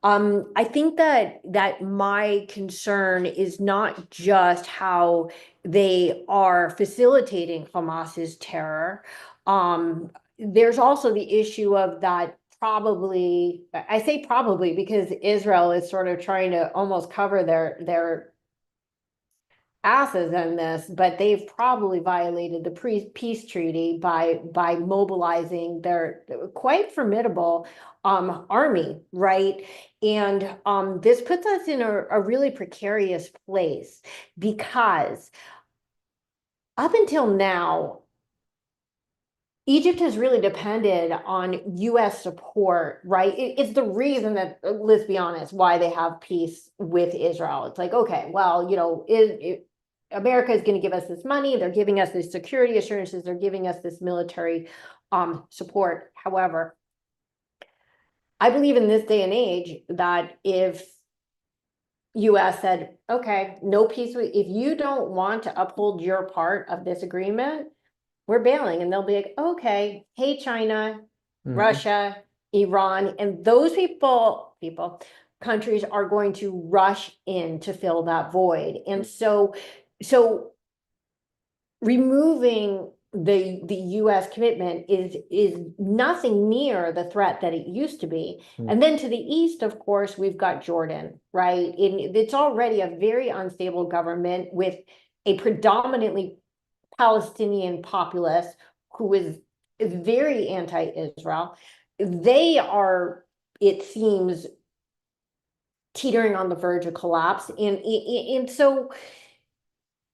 [SPEAKER 1] I think that my concern is not just how they are facilitating Hamas's terror. There's also the issue of that probably, I say probably because Israel is sort of trying to almost cover their asses in this, but they've probably violated the peace treaty by mobilizing their quite formidable army, right? And this puts us in a really precarious place because up until now, Egypt has really depended on US support, right? It's the reason that, let's be honest, why they have peace with Israel. It's like, okay, well, you know, America is going to give us this money. They're giving us this security assurances. They're giving us this military support. However, I believe in this day and age that if US said, okay, no peace, if you don't want to uphold your part of this agreement, we're bailing. And they'll be like, okay, hey, China, Russia, Iran, and those countries are going to rush in to fill that void. And so removing the US commitment is nothing near the threat that it used to be. And then to the east, of course, we've got Jordan, right? It's already a very unstable government with a predominantly Palestinian populace who is very anti-Israel. They are, it seems, teetering on the verge of collapse. And so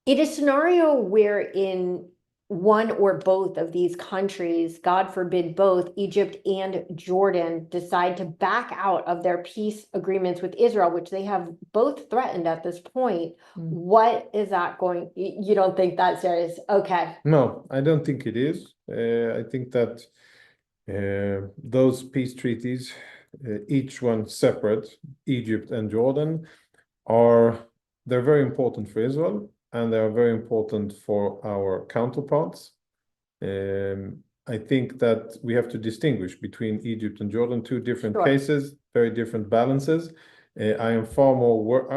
[SPEAKER 1] in a scenario wherein one or both of these countries, God forbid both, Egypt and Jordan, decide to back out of their peace agreements with Israel, which they have both threatened at this point, what is that going? You don't think that's serious? Okay.
[SPEAKER 2] No, I don't think it is. I think that those peace treaties, each one separate, Egypt and Jordan, they're very important for Israel, and they are very important for our counterparts. I think that we have to distinguish between Egypt and Jordan, two different cases, very different balances. I am far more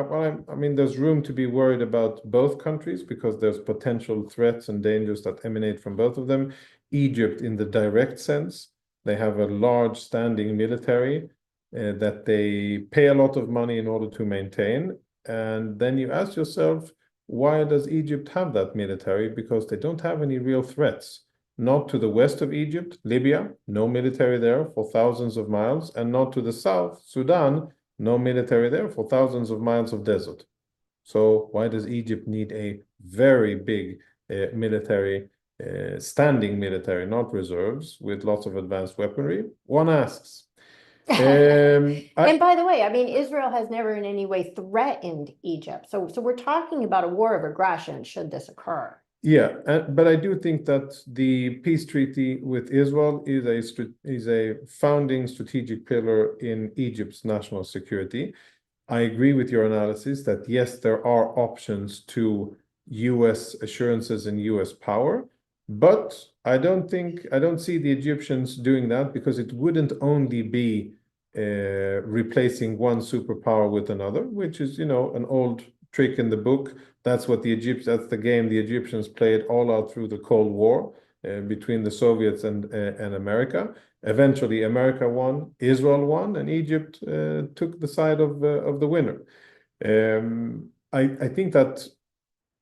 [SPEAKER 2] I mean, there's room to be worried about both countries because there's potential threats and dangers that emanate from both of them. Egypt, in the direct sense, they have a large standing military that they pay a lot of money in order to maintain. And then you ask yourself, why does Egypt have that military? Because they don't have any real threats. Not to the west of Egypt, Libya, no military there for thousands of miles, and not to the south, Sudan, no military there for thousands of miles of desert. So why does Egypt need a very big military, standing military, not reserves, with lots of advanced weaponry? One asks.
[SPEAKER 1] And by the way, I mean, Israel has never in any way threatened Egypt. So we're talking about a war of aggression should this occur.
[SPEAKER 2] Yeah, but I do think that the peace treaty with Israel is a founding strategic pillar in Egypt's national security. I agree with your analysis that yes, there are options to US assurances and US power, but I don't see the Egyptians doing that because it wouldn't only be replacing one superpower with another, which is, an old trick in the book. That's the game the Egyptians played all out through the Cold War between the Soviets and America. Eventually, America won, Israel won, and Egypt took the side of the winner. I think that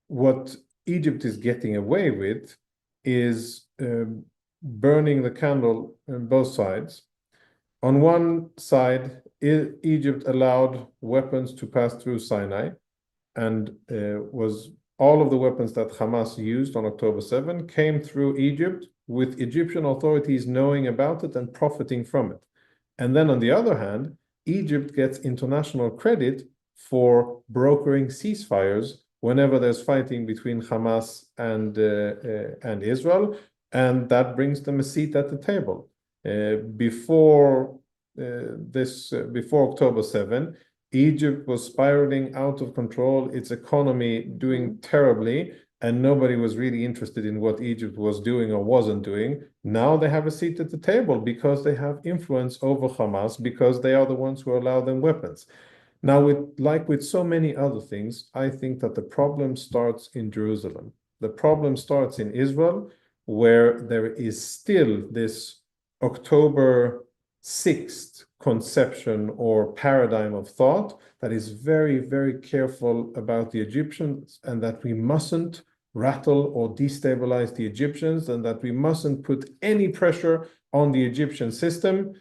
[SPEAKER 2] what Egypt is getting away with is burning the candle on both sides. On one side, Egypt allowed weapons to pass through Sinai, and was all of the weapons that Hamas used on October 7 came through Egypt, with Egyptian authorities knowing about it and profiting from it. And then on the other hand, Egypt gets international credit for brokering ceasefires whenever there's fighting between Hamas and Israel, and that brings them a seat at the table. Before October 7, Egypt was spiraling out of control, its economy doing terribly, and nobody was really interested in what Egypt was doing or wasn't doing. Now they have a seat at the table because they have influence over Hamas, because they are the ones who allow them weapons. Now, with so many other things, I think that the problem starts in Jerusalem. The problem starts in Israel, where there is still this October 6th conception or paradigm of thought that is very, very careful about the Egyptians, and that we mustn't rattle or destabilize the Egyptians, and that we mustn't put any pressure on the Egyptian system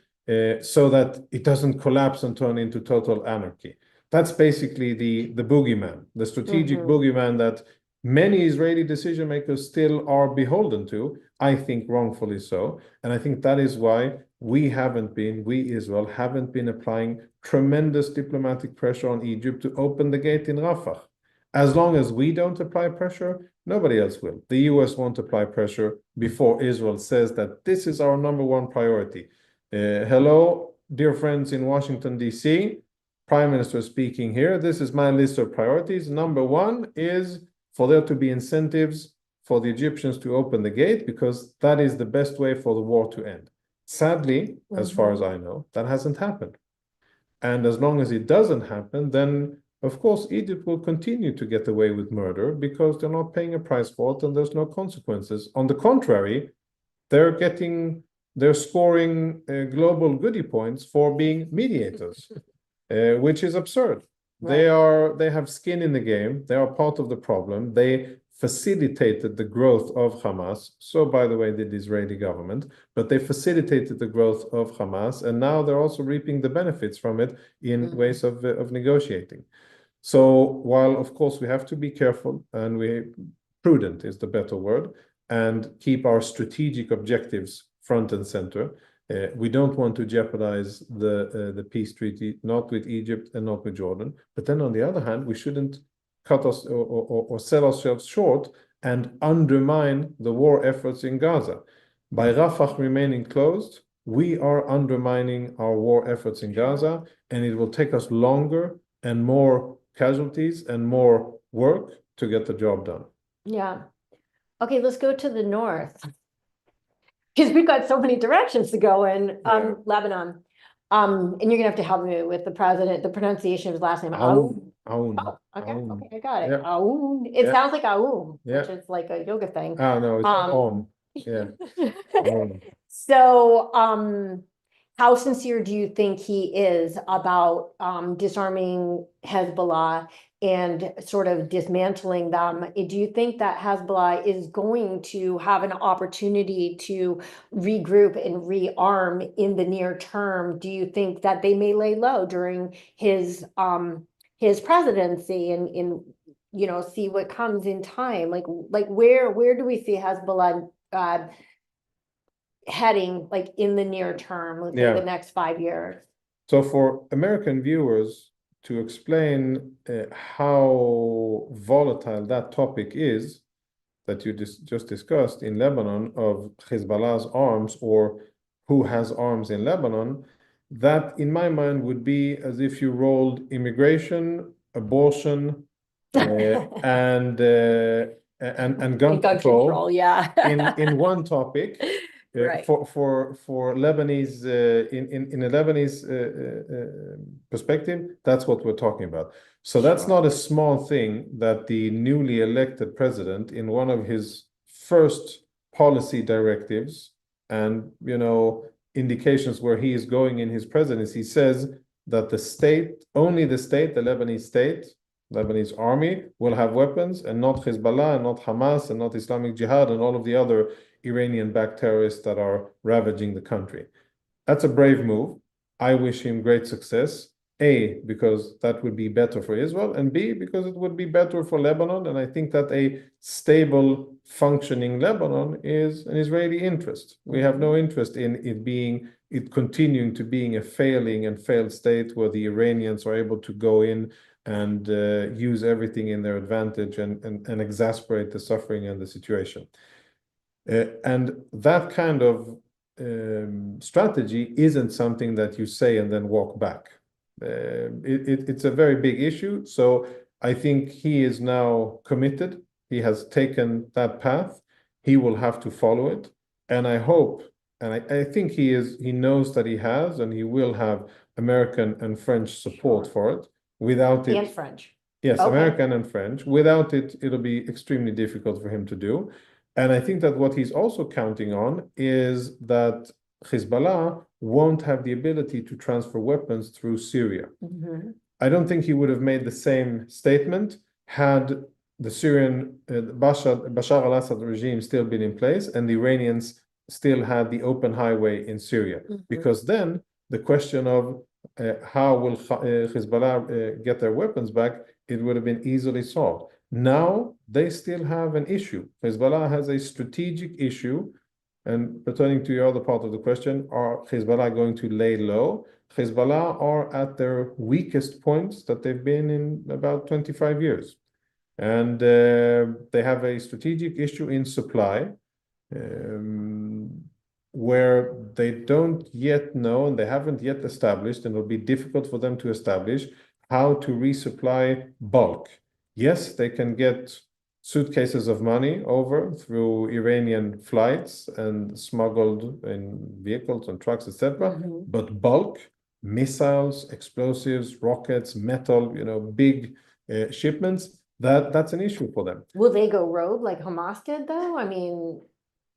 [SPEAKER 2] so that it doesn't collapse and turn into total anarchy. That's basically the boogeyman, the strategic boogeyman that many Israeli decision makers still are beholden to, I think wrongfully so. And I think that is why we, Israel, haven't been applying tremendous diplomatic pressure on Egypt to open the gate in Rafah. As long as we don't apply pressure, nobody else will. The US won't apply pressure before Israel says that this is our number one priority. Hello, dear friends in Washington, D.C., Prime Minister speaking here. This is my list of priorities. Number one is for there to be incentives for the Egyptians to open the gate, because that is the best way for the war to end. Sadly, as far as I know, that hasn't happened. And as long as it doesn't happen, then of course Egypt will continue to get away with murder because they're not paying a price for it and there's no consequences. On the contrary, they're scoring global goodie points for being mediators, which is absurd.
[SPEAKER 1] Right.
[SPEAKER 2] They have skin in the game. They are part of the problem. They facilitated the growth of Hamas. So, by the way, did the Israeli government, but they facilitated the growth of Hamas, and now they're also reaping the benefits from it in ways of negotiating. So, while of course we have to be careful and prudent is the better word, and keep our strategic objectives front and center. We don't want to jeopardize the peace treaty, not with Egypt and not with Jordan. But then on the other hand, we shouldn't cut us or sell ourselves short and undermine the war efforts in Gaza. By Rafah remaining closed, we are undermining our war efforts in Gaza, and it will take us longer and more casualties and more work to get the job done.
[SPEAKER 1] Yeah. Okay, let's go to the north. Because we've got so many directions to go in. Lebanon. And you're gonna have to help me with the pronunciation of his last name.
[SPEAKER 2] Aoun.
[SPEAKER 1] Oh, okay,
[SPEAKER 2] Aoun.
[SPEAKER 1] okay, I got it.
[SPEAKER 2] Yeah.
[SPEAKER 1] Aoun. It
[SPEAKER 2] Yeah.
[SPEAKER 1] sounds like Aoun,
[SPEAKER 2] Yeah.
[SPEAKER 1] which is like a yoga thing.
[SPEAKER 2] Oh no, it's Aoun. Yeah. Aoun.
[SPEAKER 1] So, how sincere do you think he is about disarming Hezbollah and sort of dismantling them? Do you think that Hezbollah is going to have an opportunity to regroup and rearm in the near term? Do you think that they may lay low during his presidency and see what comes in time? Like where do we see Hezbollah heading like in the near term, let's say the next 5 years?
[SPEAKER 2] So for American viewers, to explain how volatile that topic is that you just discussed in Lebanon of Hezbollah's arms or who has arms in Lebanon, that in my mind would be as if you rolled immigration, abortion, and gun control
[SPEAKER 1] yeah.
[SPEAKER 2] in one topic.
[SPEAKER 1] Right.
[SPEAKER 2] For Lebanese in a Lebanese perspective, that's what we're talking about. So that's not a small thing that the newly elected president, in one of his first policy directives and indications where he is going in his presidency, says that the state, only the state, the Lebanese army will have weapons, and not Hezbollah, and not Hamas, and not Islamic Jihad, and all of the other Iranian-backed terrorists that are ravaging the country. That's a brave move. I wish him great success. A, because that would be better for Israel, and B, because it would be better for Lebanon. And I think that a stable, functioning Lebanon is an Israeli interest. We have no interest in it continuing to being a failing and failed state where the Iranians are able to go in and use everything in their advantage and exasperate the suffering and the situation. And that kind of strategy isn't something that you say and then walk back. It's a very big issue. So I think he is now committed. He has taken that path. He will have to follow it. And I hope, and I think he knows that he has, and he will have American and French support for it. Without it,
[SPEAKER 1] and French.
[SPEAKER 2] Yes, American and French. Without it, it'll be extremely difficult for him to do. And I think that what he's also counting on is that Hezbollah won't have the ability to transfer weapons through Syria. I don't think he would have made the same statement had the Syrian Bashar al-Assad regime still been in place and the Iranians still had the open highway in Syria. Because then the question of how will Hezbollah get their weapons back, it would have been easily solved. Now they still have an issue. Hezbollah has a strategic issue. And returning to your other part of the question, are Hezbollah going to lay low? Hezbollah are at their weakest points that they've been in about 25 years. And they have a strategic issue in supply, where they don't yet know, and they haven't yet established, and it'll be difficult for them to establish how to resupply bulk. Yes, they can get suitcases of money over through Iranian flights and smuggled in vehicles and trucks, etc. But bulk missiles, explosives, rockets, metal, big shipments, that's an issue for them.
[SPEAKER 1] Will they go rogue like Hamas did, though? I mean,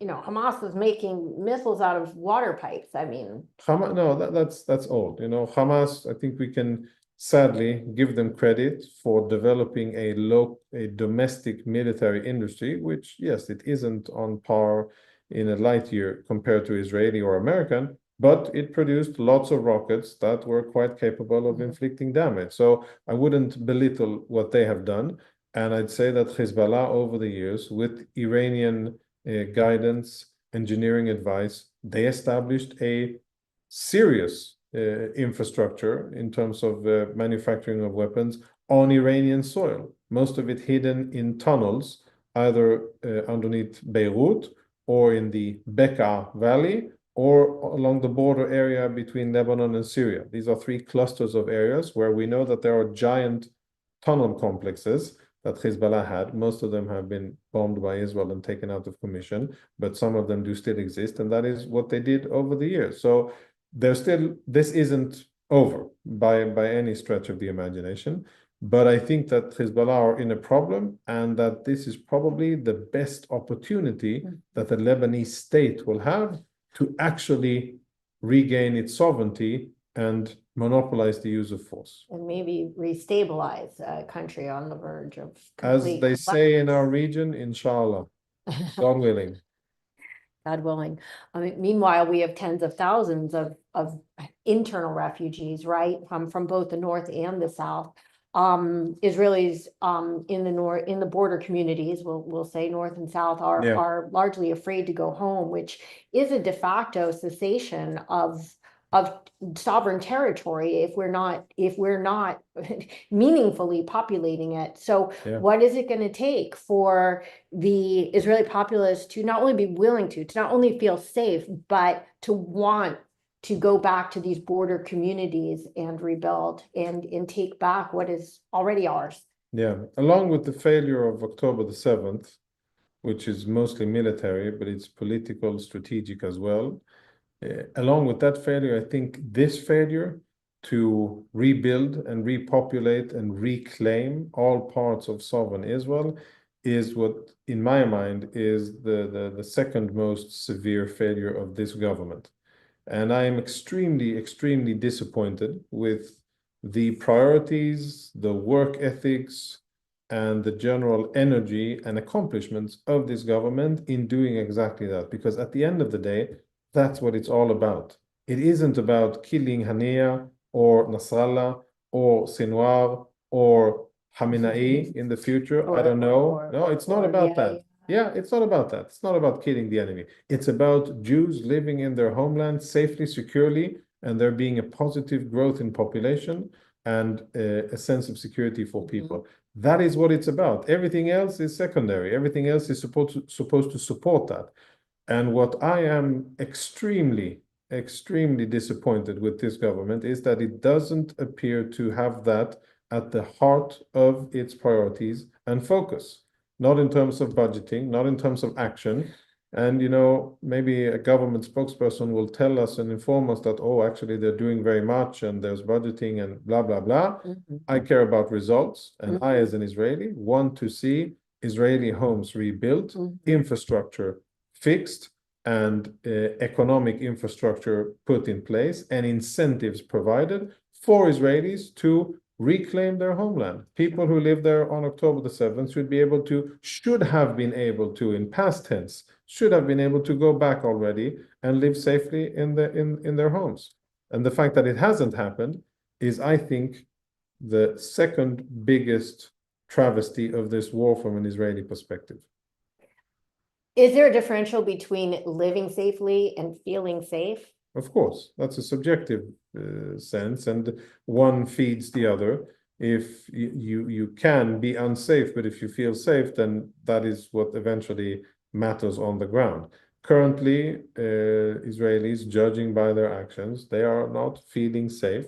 [SPEAKER 1] Hamas was making missiles out of water pipes. I mean,
[SPEAKER 2] Hamas, no, that's old. Hamas, I think we can sadly give them credit for developing a domestic military industry, which, yes, it isn't on par in a light year compared to Israeli or American, but it produced lots of rockets that were quite capable of inflicting damage. So I wouldn't belittle what they have done. And I'd say that Hezbollah over the years, with Iranian guidance, engineering advice, they established a serious infrastructure in terms of manufacturing of weapons on Iranian soil, most of it hidden in tunnels, either underneath Beirut or in the Bekaa Valley or along the border area between Lebanon and Syria. These are three clusters of areas where we know that there are giant tunnel complexes that Hezbollah had. Most of them have been bombed by Israel and taken out of commission, but some of them do still exist, and that is what they did over the years. So this isn't over by any stretch of the imagination, but I think that Hezbollah are in a problem, and that this is probably the best opportunity that the Lebanese state will have to actually regain its sovereignty and monopolize the use of force.
[SPEAKER 1] And maybe restabilize a country on the verge of
[SPEAKER 2] As
[SPEAKER 1] complete
[SPEAKER 2] they say in our region, inshallah, God willing.
[SPEAKER 1] God willing. I mean, meanwhile, we have tens of thousands of internal refugees, right, from both the north and the south. Israelis in the border communities, we'll say north and south, are largely afraid to go home, which is a de facto cessation of sovereign territory if we're not meaningfully populating it. So what is it going to take for the Israeli populace to not only be willing to not only feel safe, but to want to go back to these border communities and rebuild and take back what is already ours?
[SPEAKER 2] Yeah, along with the failure of October the 7th, which is mostly military, but it's political, strategic as well. Along with that failure, I think this failure to rebuild and repopulate and reclaim all parts of sovereign Israel is what, in my mind, is the second most severe failure of this government. And I am extremely, extremely disappointed with the priorities, the work ethics, and the general energy and accomplishments of this government in doing exactly that. Because at the end of the day, that's what it's all about. It isn't about killing Hania or Nasrallah or Sinwar or Khamenei in the future. I don't know. No, it's not about that. Yeah, it's not about that. It's not about killing the enemy. It's about Jews living in their homeland safely, securely, and there being a positive growth in population and a sense of security for people. That is what it's about. Everything else is secondary. Everything else is supposed to support that. And what I am extremely, extremely disappointed with this government is that it doesn't appear to have that at the heart of its priorities and focus, not in terms of budgeting, not in terms of action. And, maybe a government spokesperson will tell us and inform us that, oh, actually, they're doing very much and there's budgeting and blah, blah, blah. I care about results. And I, as an Israeli, want to see Israeli homes rebuilt, infrastructure fixed, and economic infrastructure put in place and incentives provided for Israelis to reclaim their homeland. People who live there on October the 7th should have been able to, in past tense, should have been able to go back already and live safely in their homes. And the fact that it hasn't happened is, I think, the second biggest travesty of this war from an Israeli perspective.
[SPEAKER 1] Is there a differential between living safely and feeling safe?
[SPEAKER 2] Of course, that's a subjective sense, and one feeds the other. If you can be unsafe, but if you feel safe, then that is what eventually matters on the ground. Currently, Israelis, judging by their actions, they are not feeling safe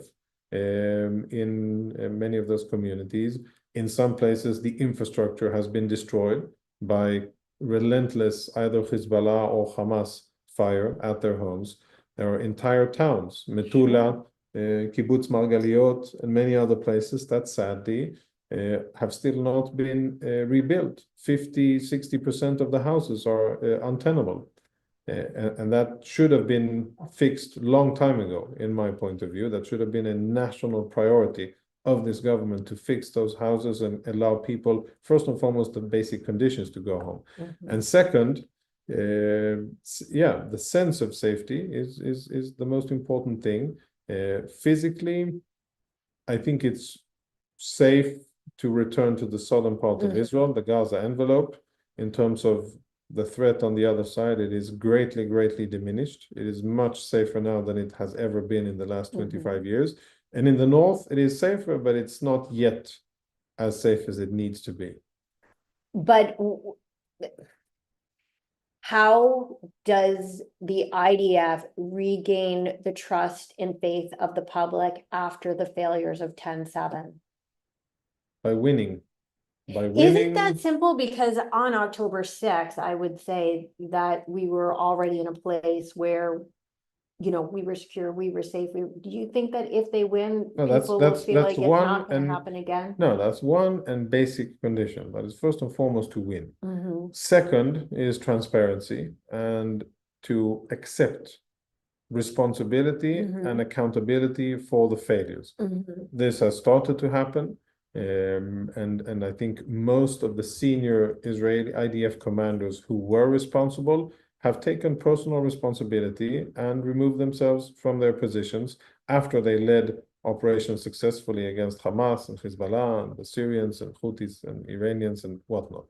[SPEAKER 2] in many of those communities. In some places, the infrastructure has been destroyed. by relentless either Hezbollah or Hamas fire at their homes. There are entire towns, Metula, Kibbutz Margaliot, and many other places that sadly have still not been rebuilt. 50-60% of the houses are untenable. And that should have been fixed long time ago, in my point of view. That should have been a national priority of this government to fix those houses and allow people, first and foremost, the basic conditions to go home. And second, the sense of safety is the most important thing. Physically, I think it's safe to return to the southern part of Israel, the Gaza envelope. In terms of the threat on the other side, it is greatly, greatly diminished. It is much safer now than it has ever been in the last 25 years. And in the north, it is safer, but it's not yet as safe as it needs to be.
[SPEAKER 1] But how does the IDF regain the trust and faith of the public after the failures of 10/7?
[SPEAKER 2] By winning. By
[SPEAKER 1] Isn't
[SPEAKER 2] winning.
[SPEAKER 1] that simple? Because on October 6th, I would say that we were already in a place where, you know, we were secure, we were safe. Do you think that if they win,
[SPEAKER 2] No,
[SPEAKER 1] people will feel like it's
[SPEAKER 2] one
[SPEAKER 1] not going
[SPEAKER 2] and
[SPEAKER 1] to happen again?
[SPEAKER 2] no, that's one and basic condition. That is first and foremost to win. Second is transparency and to accept responsibility and accountability for the failures. This has started to happen. And I think most of the senior Israeli IDF commanders who were responsible have taken personal responsibility and removed themselves from their positions after they led operations successfully against Hamas and Hezbollah and the Syrians and Houthis and Iranians and whatnot.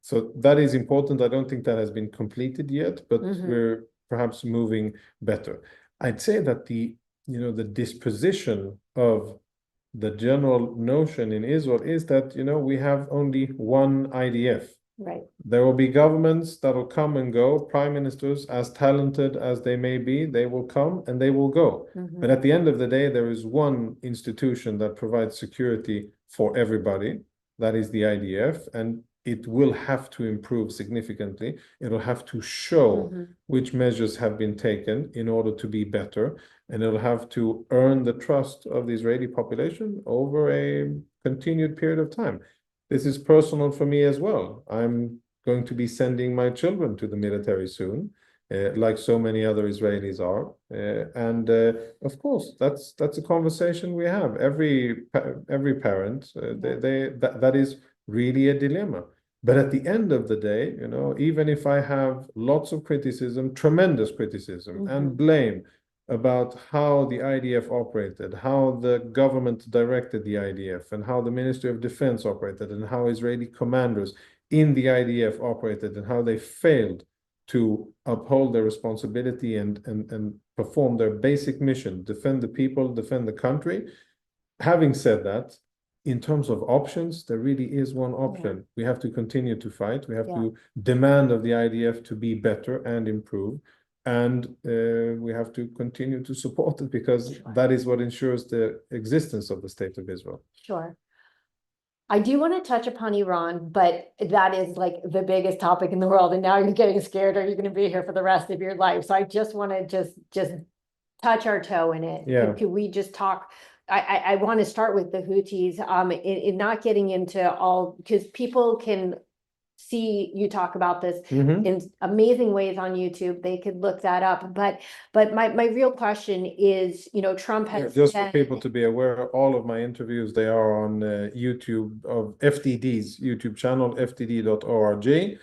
[SPEAKER 2] So that is important. I don't think that has been completed yet, but we're perhaps moving better. I'd say that the disposition of the general notion in Israel is that, we have only one IDF.
[SPEAKER 1] Right.
[SPEAKER 2] There will be governments that will come and go, prime ministers, as talented as they may be, they will come and they will go. But at the end of the day, there is one institution that provides security for everybody. That is the IDF, and it will have to improve significantly. It will have to show which measures have been taken in order to be better, and it'll have to earn the trust of the Israeli population over a continued period of time. This is personal for me as well. I'm going to be sending my children to the military soon, like so many other Israelis are. And of course, that's a conversation we have. Every parent, that is really a dilemma. But at the end of the day, even if I have lots of criticism, tremendous criticism and blame about how the IDF operated, how the government directed the IDF, and how the Ministry of Defense operated, and how Israeli commanders in the IDF operated, and how they failed to uphold their responsibility and perform their basic mission, defend the people, defend the country. Having said that, in terms of options, there really is one option. We have to continue to fight. We have to demand of the IDF to be better and improve. And we have to continue to support it because that is what ensures the existence of the state of Israel.
[SPEAKER 1] Sure. I do want to touch upon Iran, but that is like the biggest topic in the world. And now you're getting scared. Are you going to be here for the rest of your life? So I just want to just touch our toe in it.
[SPEAKER 2] Yeah.
[SPEAKER 1] Could we just talk? I want to start with the Houthis, in not getting into all, because people can see you talk about this in amazing ways on YouTube. They could look that up. But my real question is, Trump has
[SPEAKER 2] just for people to be aware, all of my interviews, they are on YouTube of FDD's YouTube channel, fdd.org.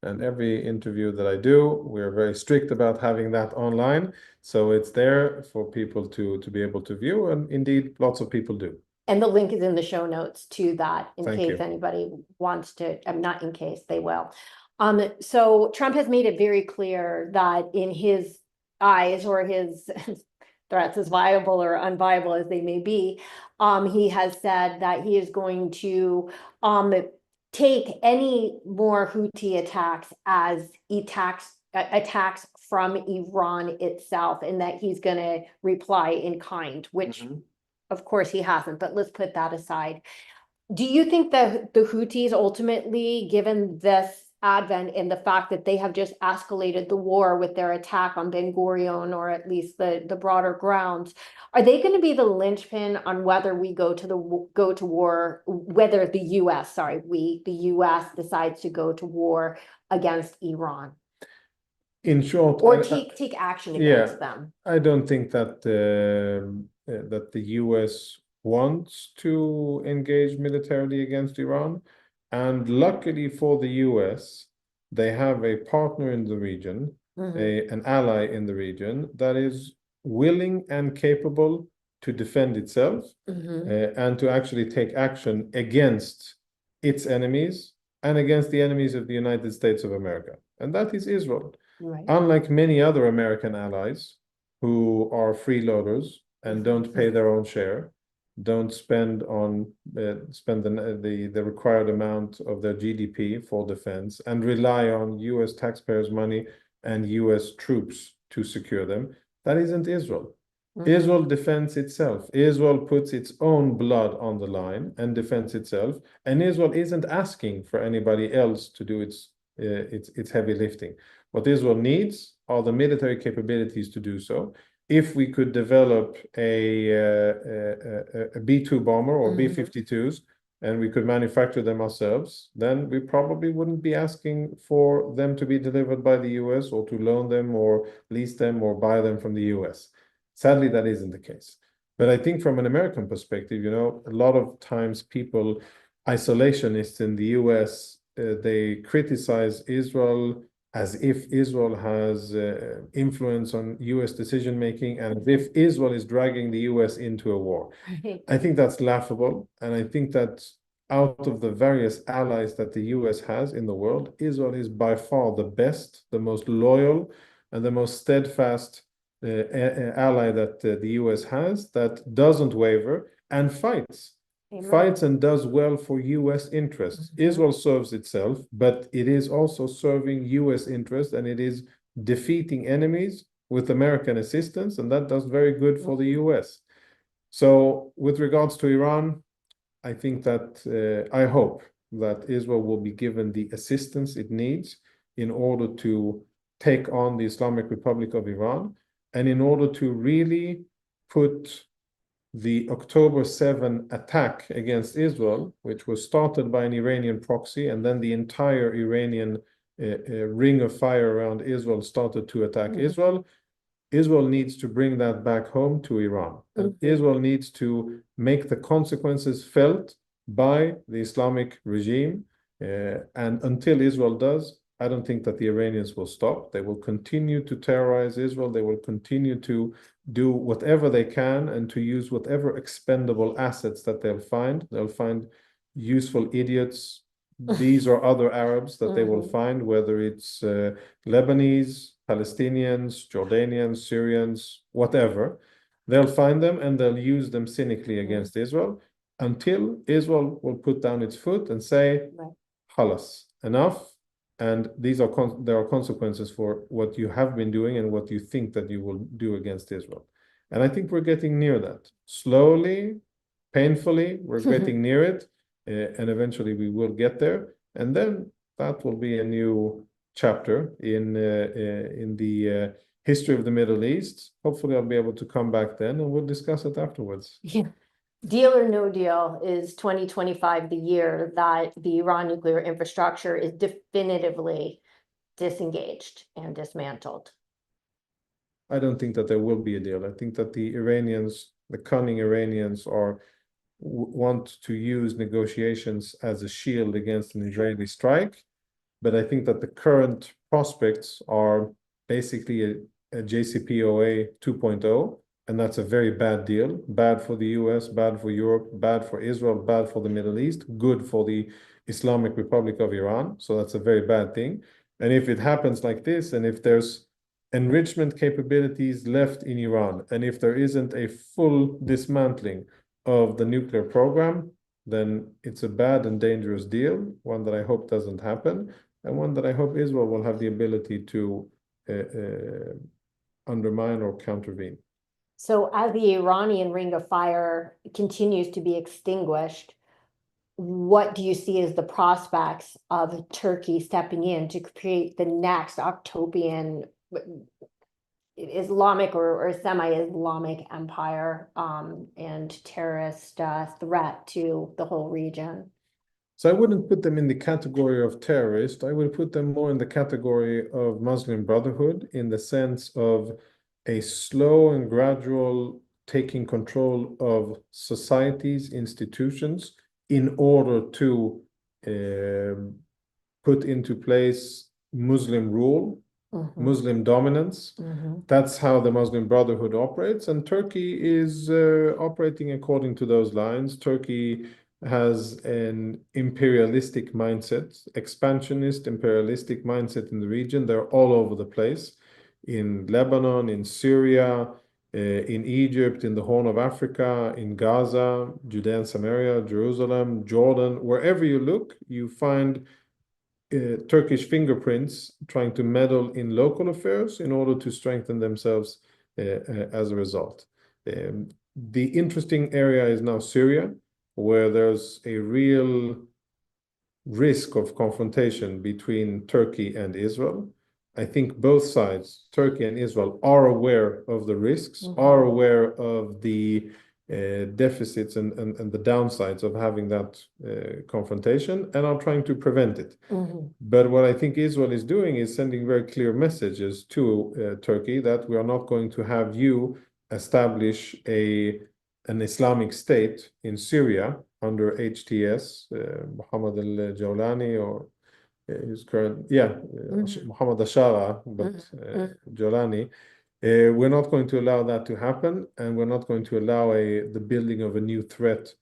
[SPEAKER 2] And every interview that I do, we're very strict about having that online. So it's there for people to be able to view. And indeed, lots of people do.
[SPEAKER 1] And the link is in the show notes to that in
[SPEAKER 2] Thank
[SPEAKER 1] case
[SPEAKER 2] you.
[SPEAKER 1] anybody wants to, not in case, they will. So Trump has made it very clear that in his eyes, or his threats, as viable or unviable as they may be, he has said that he is going to take any more Houthi attacks as attacks from Iran itself, and that he's going to reply in kind, which of course he hasn't, but let's put that aside. Do you think that the Houthis ultimately, given this advent and the fact that they have just escalated the war with their attack on Ben Gurion, or at least the broader grounds, are they going to be the linchpin on whether we go to war, whether the U.S., the U.S. decides to go to war against Iran
[SPEAKER 2] In short,
[SPEAKER 1] or take action against them?
[SPEAKER 2] I don't think that that the US wants to engage militarily against Iran. And luckily for the US, they have a partner in the region, an ally in the region that is willing and capable to defend itself and to actually take action against its enemies and against the enemies of the United States of America. And that is Israel.
[SPEAKER 1] Right.
[SPEAKER 2] Unlike many other American allies who are freeloaders and don't pay their own share, don't spend the required amount of their GDP for defense, and rely on US taxpayers' money and US troops to secure them, that isn't Israel. Israel defends itself. Israel puts its own blood on the line and defends itself. And Israel isn't asking for anybody else to do its heavy lifting. What Israel needs are the military capabilities to do so. If we could develop a B-2 bomber or B-52s, and we could manufacture them ourselves, then we probably wouldn't be asking for them to be delivered by the US or to loan them or lease them or buy them from the US. Sadly, that isn't the case. But I think from an American perspective, a lot of times people, isolationists in the US, they criticize Israel as if Israel has influence on US decision making and as if Israel is dragging the US into a war. I think that's laughable. And I think that out of the various allies that the US has in the world, Israel is by far the best, the most loyal, and the most steadfast ally that the US has, that doesn't waver and fights. Fights and does well for US interests. Israel serves itself, but it is also serving US interests, and it is defeating enemies with American assistance, and that does very good for the US. So with regards to Iran, I think that I hope that Israel will be given the assistance it needs in order to take on the Islamic Republic of Iran, and in order to really put the October 7 attack against Israel, which was started by an Iranian proxy, and then the entire Iranian ring of fire around Israel started to attack Israel. Israel needs to bring that back home to Iran. And Israel needs to make the consequences felt by the Islamic regime. And until Israel does, I don't think that the Iranians will stop. They will continue to terrorize Israel. They will continue to do whatever they can and to use whatever expendable assets that they'll find. They'll find useful idiots. These are other Arabs that they will find, whether it's Lebanese, Palestinians, Jordanians, Syrians, whatever. They'll find them and they'll use them cynically against Israel until Israel will put down its foot and say, "Halas, enough." And there are consequences for what you have been doing and what you think that you will do against Israel. And I think we're getting near that. Slowly, painfully, we're getting near it. And eventually we will get there. And then that will be a new chapter in the history of the Middle East. Hopefully I'll be able to come back then and we'll discuss it afterwards.
[SPEAKER 1] Yeah. Deal or no deal, is 2025 the year that the Iran nuclear infrastructure is definitively disengaged and dismantled?
[SPEAKER 2] I don't think that there will be a deal. I think that the Iranians, the cunning Iranians, want to use negotiations as a shield against an Israeli strike. But I think that the current prospects are basically a JCPOA 2.0. And that's a very bad deal. Bad for the US, bad for Europe, bad for Israel, bad for the Middle East, good for the Islamic Republic of Iran. So that's a very bad thing. And if it happens like this, and if there's enrichment capabilities left in Iran, and if there isn't a full dismantling of the nuclear program, then it's a bad and dangerous deal, one that I hope doesn't happen, and one that I hope Israel will have the ability to undermine or countervene.
[SPEAKER 1] So as the Iranian ring of fire continues to be extinguished, what do you see as the prospects of Turkey stepping in to create the next Octopian Islamic or semi-Islamic empire and terrorist threat to the whole region?
[SPEAKER 2] So I wouldn't put them in the category of terrorist. I would put them more in the category of Muslim Brotherhood, in the sense of a slow and gradual taking control of societies, institutions, in order to put into place Muslim rule, Muslim dominance. That's how the Muslim Brotherhood operates, and Turkey is operating according to those lines. Turkey has an imperialistic mindset, expansionist, imperialistic mindset in the region. They're all over the place, in Lebanon, in Syria, in Egypt, in the Horn of Africa, in Gaza, Judea and Samaria, Jerusalem, Jordan. Wherever you look, you find Turkish fingerprints trying to meddle in local affairs in order to strengthen themselves as a result. The interesting area is now Syria, where there's a real risk of confrontation between Turkey and Israel. I think both sides, Turkey and Israel, are aware of the risks, are aware of the deficits and the downsides of having that confrontation, and are trying to prevent it. But what I think Israel is doing is sending very clear messages to Turkey that we are not going to have you establish an Islamic state in Syria under HTS, Mohammed al-Jawlani, or his current, Mohammed Ashara, but Jawlani. We're not going to allow that to happen, and we're not going to allow the building of a new threat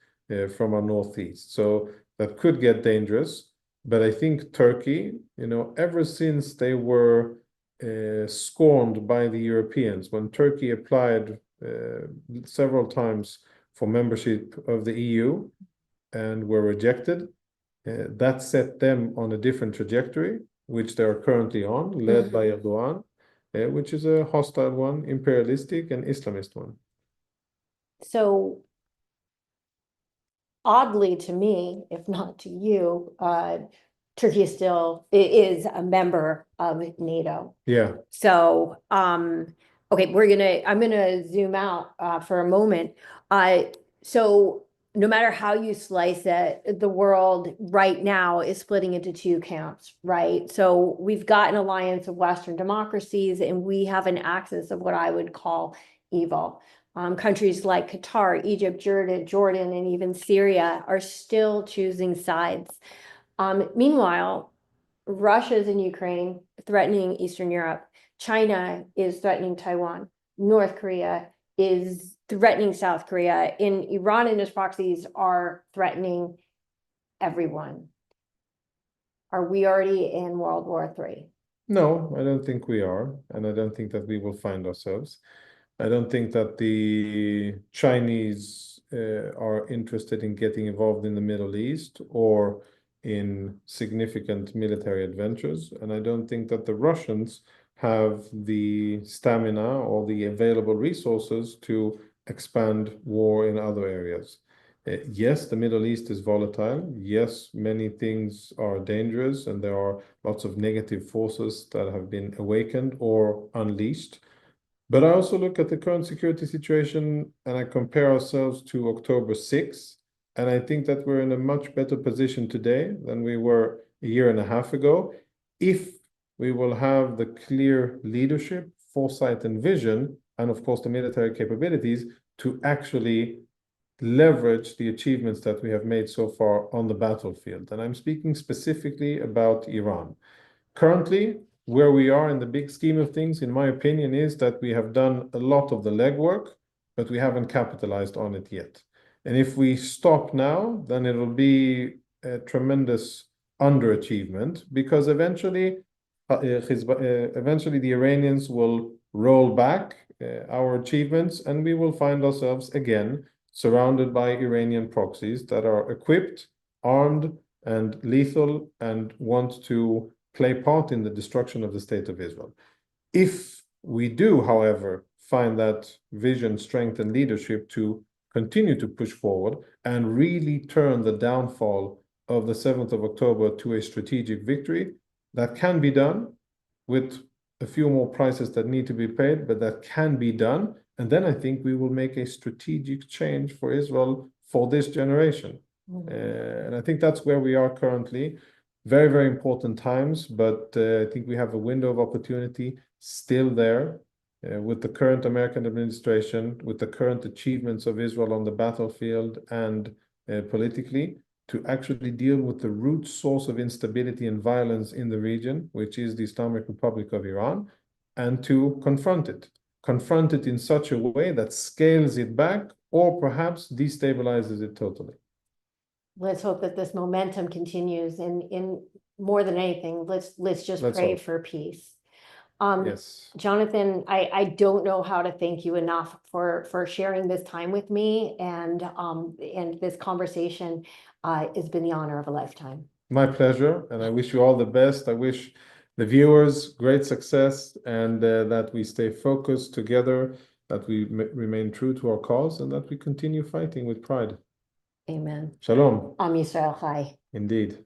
[SPEAKER 2] from our northeast. So that could get dangerous. But I think Turkey, ever since they were scorned by the Europeans, when Turkey applied several times for membership of the EU and were rejected, that set them on a different trajectory, which they are currently on, led by Erdogan, which is a hostile one, imperialistic and Islamist one.
[SPEAKER 1] So oddly to me, if not to you, Turkey is a member of NATO.
[SPEAKER 2] Yeah.
[SPEAKER 1] So, okay, I'm gonna zoom out for a moment. So no matter how you slice it, the world right now is splitting into two camps, right? So we've got an alliance of Western democracies, and we have an axis of what I would call evil. Countries like Qatar, Egypt, Jordan, and even Syria are still choosing sides. Meanwhile, Russia's in Ukraine, threatening Eastern Europe. China is threatening Taiwan. North Korea is threatening South Korea. And Iran and its proxies are threatening everyone. Are we already in World War III?
[SPEAKER 2] No, I don't think we are. And I don't think that we will find ourselves. I don't think that the Chinese are interested in getting involved in the Middle East or in significant military adventures. And I don't think that the Russians have the stamina or the available resources to expand war in other areas. Yes, the Middle East is volatile. Yes, many things are dangerous, and there are lots of negative forces that have been awakened or unleashed. But I also look at the current security situation, and I compare ourselves to October 6th. And I think that we're in a much better position today than we were a year and a half ago, if we will have the clear leadership, foresight, and vision, and of course the military capabilities to actually leverage the achievements that we have made so far on the battlefield. And I'm speaking specifically about Iran. Currently, where we are in the big scheme of things, in my opinion, is that we have done a lot of the legwork, but we haven't capitalized on it yet. And if we stop now, then it will be a tremendous underachievement, because eventually the Iranians will roll back our achievements, and we will find ourselves again surrounded by Iranian proxies that are equipped, armed, and lethal, and want to play part in the destruction of the state of Israel. If we do, however, find that vision, strength, and leadership to continue to push forward and really turn the downfall of the 7th of October to a strategic victory. That can be done with a few more prices that need to be paid, but that can be done. And then I think we will make a strategic change for Israel for this generation. And I think that's where we are currently. Very, very important times, but I think we have a window of opportunity still there with the current American administration, with the current achievements of Israel on the battlefield and politically, to actually deal with the root source of instability and violence in the region, which is the Islamic Republic of Iran, and to confront it in such a way that scales it back or perhaps destabilizes it totally.
[SPEAKER 1] Let's hope that this momentum continues, and in more than anything, let's just pray for peace.
[SPEAKER 2] Yes.
[SPEAKER 1] Jonathan, I don't know how to thank you enough for sharing this time with me, and this conversation has been the honor of a lifetime.
[SPEAKER 2] My pleasure, and I wish you all the best. I wish the viewers great success, and that we stay focused together, that we remain true to our cause, and that we continue fighting with pride.
[SPEAKER 1] Amen.
[SPEAKER 2] Shalom.
[SPEAKER 1] Am Yisrael Chai.
[SPEAKER 2] Indeed.